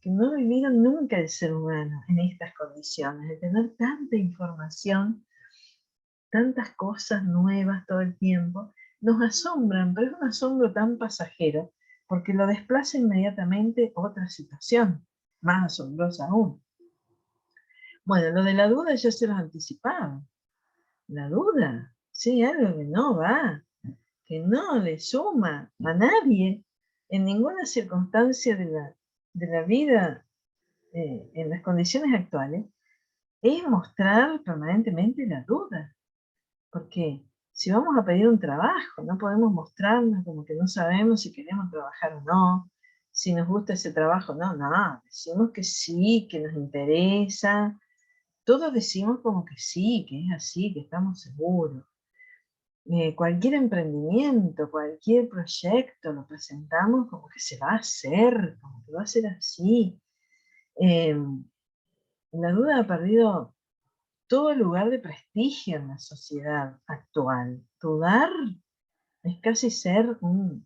que no ha vivido nunca el ser humano en estas condiciones, de tener tanta información, tantas cosas nuevas todo el tiempo. Nos asombran, pero es un asombro tan pasajero, porque lo desplaza inmediatamente otra situación, más asombrosa aún. Bueno, lo de la duda ya se los anticipaba. La duda, sí, algo que no va, que no le suma a nadie en ninguna circunstancia de la vida en las condiciones actuales, es mostrar permanentemente la duda. Porque si vamos a pedir un trabajo, no podemos mostrarnos como que no sabemos si queremos trabajar o no, si nos gusta ese trabajo, no, decimos que sí, que nos interesa, todos decimos como que sí, que es así, que estamos seguros. Cualquier emprendimiento, cualquier proyecto lo presentamos como que se va a hacer, como que va a ser así. La duda ha perdido todo lugar de prestigio en la sociedad actual. Dudar Es casi ser un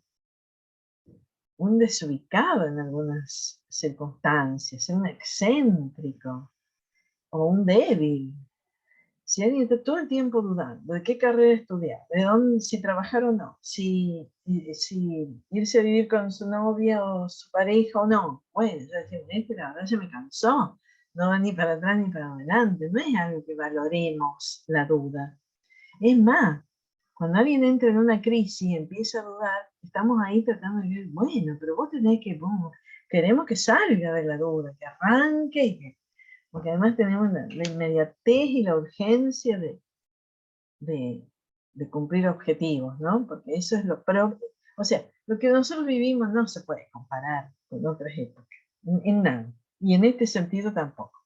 desubicado en algunas circunstancias, un excéntrico o un débil. Si alguien está todo el tiempo dudando de qué carrera estudiar, de dónde, si trabajar o no, si irse a vivir con su novia o su pareja o no, bueno, yo decía, la verdad ya me cansó, no va ni para atrás ni para adelante, no es algo que valoremos la duda. Es más, cuando alguien entra en una crisis y empieza a dudar, estamos ahí tratando de decir, bueno, pero vos tenés que, queremos que salga de la duda, que arranque, porque además tenemos la inmediatez y la urgencia de cumplir objetivos, ¿no? Porque eso es lo propio. O sea, lo que nosotros vivimos no se puede comparar con otras épocas, en nada. Y en este sentido tampoco.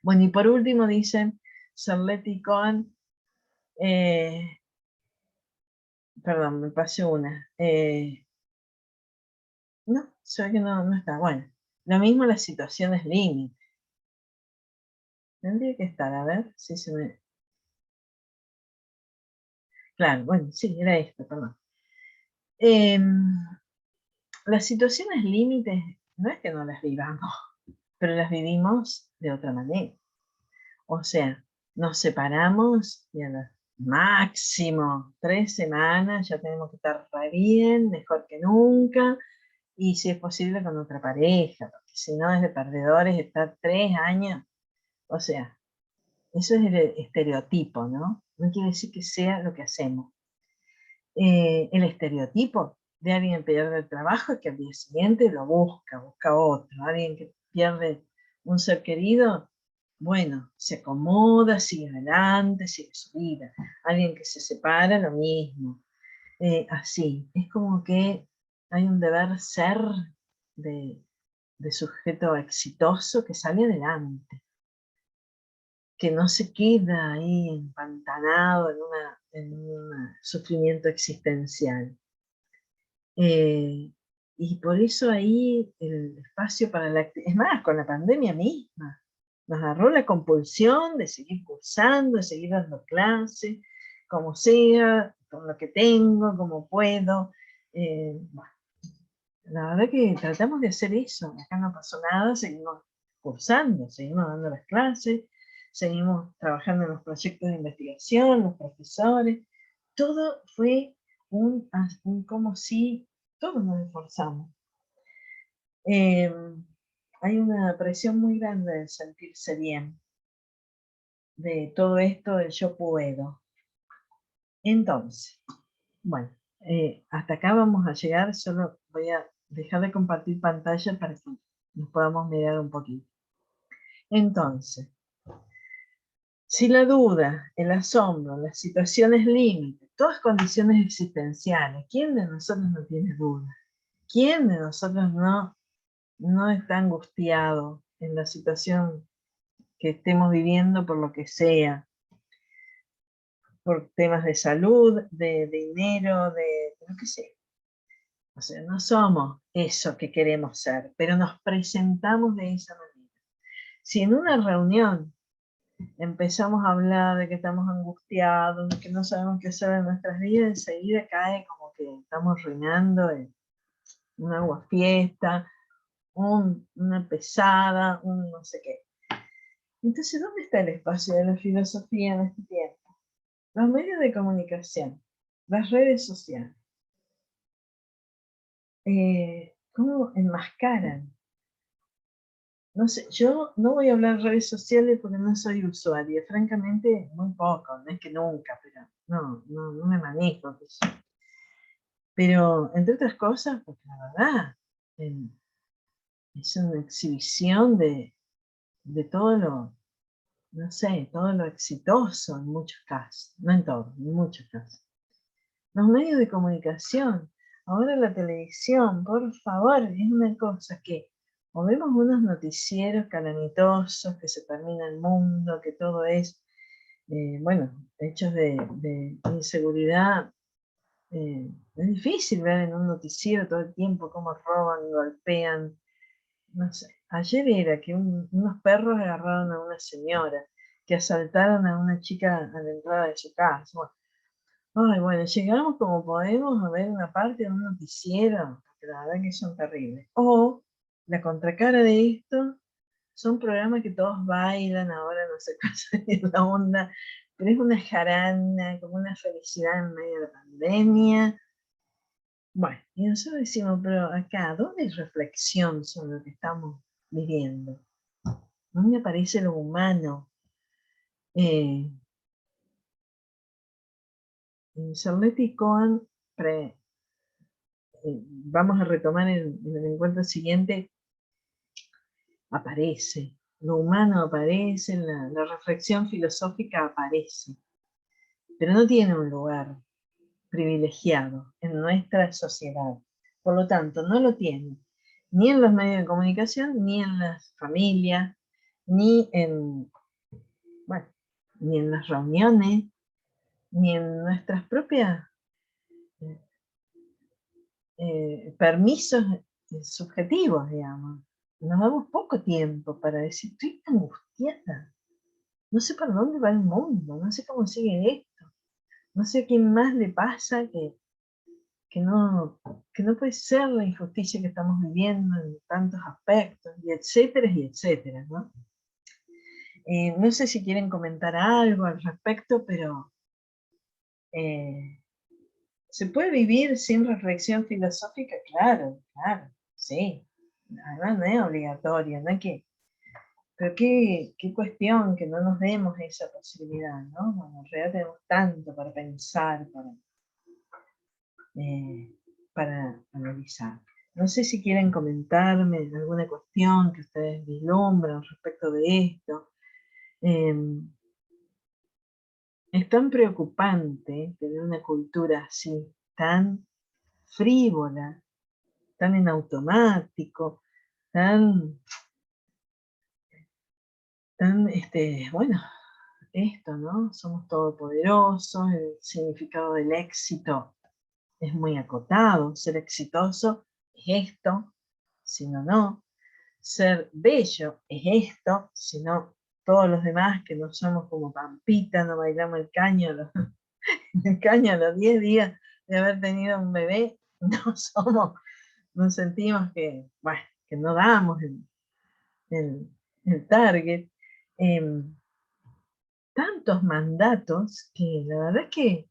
Bueno, y por último dicen, Sarleti y Cohen, perdón, me pasé una. No, se ve que no está. Bueno, lo mismo las situaciones límite. Tendría que estar, a ver si se me... Claro, bueno, sí, era esto, perdón. Las situaciones límites no es que no las vivamos, pero las vivimos de otra manera. O sea, nos separamos y a las máximo 3 semanas ya tenemos que estar re bien, mejor que nunca, y si es posible con otra pareja, porque si no es de perdedores estar 3 años. O sea, eso es el estereotipo, ¿no? No quiere decir que sea lo que hacemos. El estereotipo de alguien que pierde el trabajo es que al día siguiente lo busca otro. Alguien que pierde un ser querido, bueno, se acomoda, sigue adelante, sigue su vida. Alguien que se separa, lo mismo. Así, es como que hay un deber ser de sujeto exitoso que sale adelante, que no se queda ahí empantanado en un sufrimiento existencial. Y por eso ahí el espacio para la actividad, es más, con la pandemia misma, nos agarró la compulsión de seguir cursando, de seguir dando clases, como sea, con lo que tengo, como puedo. Bueno, la verdad que tratamos de hacer eso, acá no pasó nada, seguimos cursando, seguimos dando las clases, seguimos trabajando en los proyectos de investigación, los profesores, todo fue un como si todos nos esforzamos. Hay una presión muy grande de sentirse bien, de todo esto del yo puedo. Entonces, bueno, hasta acá vamos a llegar, solo voy a dejar de compartir pantalla para que nos podamos mirar un poquito. Entonces, si la duda, el asombro, las situaciones límite, todas condiciones existenciales, ¿quién de nosotros no tiene duda? ¿Quién de nosotros no está angustiado en la situación que estemos viviendo por lo que sea? Por temas de salud, de dinero, de lo que sea. O sea, no somos eso que queremos ser, pero nos presentamos de esa manera. Si en una reunión empezamos a hablar de que estamos angustiados, de que no sabemos qué hacer en nuestras vidas, enseguida cae como que estamos reinando en un aguafiesta, una pesada, un no sé qué. Entonces, ¿dónde está el espacio de la filosofía en este tiempo? Los medios de comunicación, las redes sociales. ¿Cómo enmascaran? No sé, yo no voy a hablar de redes sociales porque no soy usuaria, francamente muy poco, no es que nunca, pero no me manejo. Pero entre otras cosas, porque la verdad, es una exhibición de todo lo, no sé, todo lo exitoso en muchos casos, no en todos, en muchos casos. Los medios de comunicación, ahora la televisión, por favor, es una cosa que o vemos unos noticieros calamitosos, que se termina el mundo, que todo es, bueno, hechos de inseguridad. Es difícil ver en un noticiero todo el tiempo cómo roban, golpean. No sé, ayer era que unos perros agarraron a una señora, que asaltaron a una chica a la entrada de su casa. Bueno, Ay, bueno, llegamos como podemos a ver una parte de un noticiero, porque la verdad que son terribles. O la contracara de esto, son programas que todos bailan ahora, no sé cuál es la onda, pero es una jarana, como una felicidad en medio de la pandemia. Bueno, y nosotros decimos, pero acá, ¿dónde hay reflexión sobre lo que estamos viviendo? ¿Dónde aparece lo humano? En Charlotte y Cohen, vamos a retomar en el encuentro siguiente, aparece. Lo humano aparece, la reflexión filosófica aparece, pero no tiene un lugar privilegiado en nuestra sociedad. Por lo tanto, no lo tiene ni en los medios de comunicación, ni en las familias, ni en, bueno, ni en las reuniones, ni en nuestras propias permisos subjetivos, digamos. Nos damos poco tiempo para decir, estoy angustiada, no sé para dónde va el mundo, no sé cómo sigue esto, no sé a quién más le pasa que no puede ser la injusticia que estamos viviendo en tantos aspectos, y etcétera, ¿no? No sé si quieren comentar algo al respecto, pero ¿se puede vivir sin reflexión filosófica? Claro, claro, sí. Además no es obligatorio, no hay que... Pero qué cuestión que no nos demos esa posibilidad, ¿no? Bueno, en realidad tenemos tanto para pensar, para analizar. No sé si quieren comentarme alguna cuestión que ustedes vislumbran respecto de esto. Es tan preocupante tener una cultura así, tan frívola, tan en automático, tan, bueno, esto, ¿no? Somos todopoderosos, el significado del éxito es muy acotado, ser exitoso es esto, si no, no. Ser bello es esto, si no, todos los demás que no somos como Pampita, no bailamos el caño, el caño a los 10 días de haber tenido un bebé, no somos, nos sentimos que, bueno, que no damos el target. Tantos mandatos que la verdad es que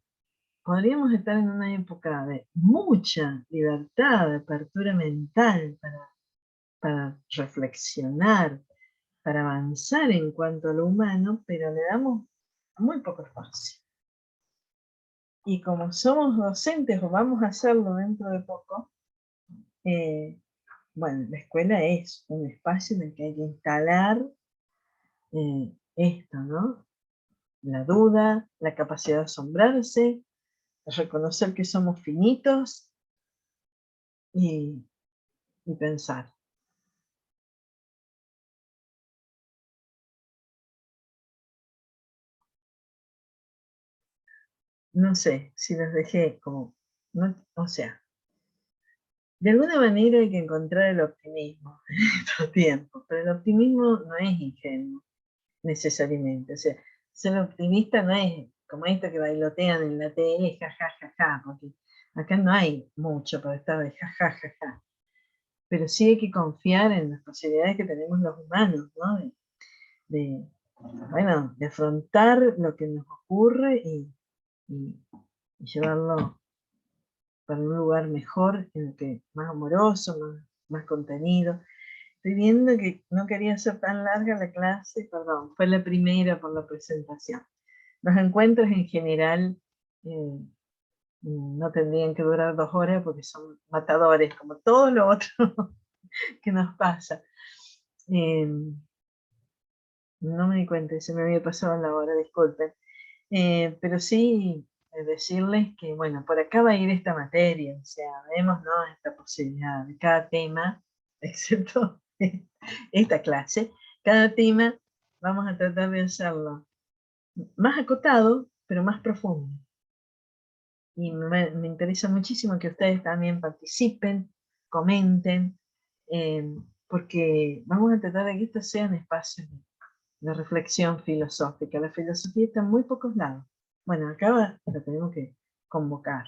podríamos estar en una época de mucha libertad, de apertura mental para reflexionar, para avanzar en cuanto a lo humano, pero le damos muy poco espacio. Y como somos docentes, o vamos a hacerlo dentro de poco, bueno, la escuela es un espacio en el que hay que instalar esto, ¿no? La duda, la capacidad de asombrarse, reconocer que somos finitos y pensar. No sé si los dejé como, no, o sea, de alguna manera hay que encontrar el optimismo en estos tiempos, pero el optimismo no es ingenuo necesariamente. O sea, ser optimista no es como esto que bailotean en la tele, jajajaja, porque acá no hay mucho para estar de jajajaja. Pero sí hay que confiar en las posibilidades que tenemos los humanos, ¿no? Bueno, de afrontar lo que nos ocurre y llevarlo para un lugar mejor, en el que más amoroso, más contenido. Estoy viendo que no quería ser tan larga la clase, perdón, fue la primera por la presentación. Los encuentros en general no tendrían que durar 2 horas porque son matadores, como todo lo otro que nos pasa. No me di cuenta, se me había pasado la hora, disculpen. Pero sí decirles que, bueno, por acá va a ir esta materia, o sea, vemos, ¿no?, esta posibilidad de cada tema, excepto esta clase, cada tema vamos a tratar de hacerlo más acotado, pero más profundo. Y me interesa muchísimo que ustedes también participen, comenten, porque vamos a tratar de que esto sea un espacio de reflexión filosófica. La filosofía está en muy pocos lados. Bueno, acá la tenemos que convocar.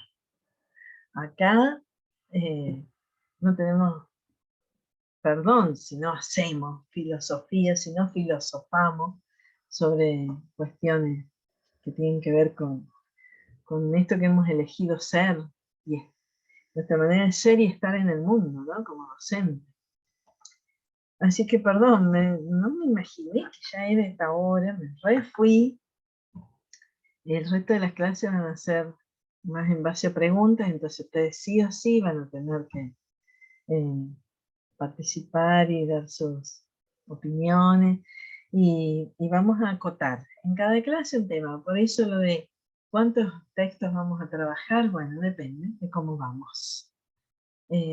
Acá no tenemos perdón si no hacemos filosofía, si no filosofamos sobre cuestiones que tienen que ver con esto que hemos elegido ser, y nuestra manera de ser y estar en el mundo, ¿no? Como docente. Así que perdón, no me imaginé que ya era esta hora, me refui. El resto de las clases van a ser más en base a preguntas, entonces ustedes sí o sí van a tener que participar y dar sus opiniones, y vamos a acotar en cada clase un tema. Por eso lo de cuántos textos vamos a trabajar, bueno, depende de cómo vamos.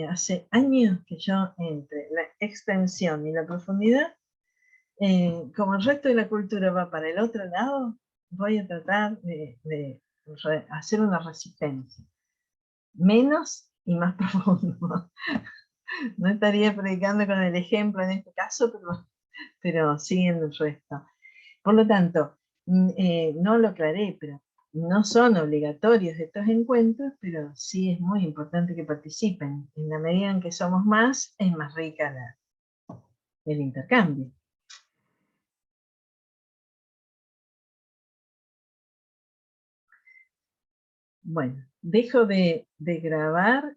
Hace años que yo entre la extensión y la profundidad, como el resto de la cultura va para el otro lado, voy a tratar de hacer una resistencia. Menos y más profundo. No estaría predicando con el ejemplo en este caso, pero sí en el resto. Por lo tanto, no lo aclaré, pero no son obligatorios estos encuentros, pero sí es muy importante que participen. En la medida en que somos más, es más rica el intercambio. Bueno, dejo de grabar.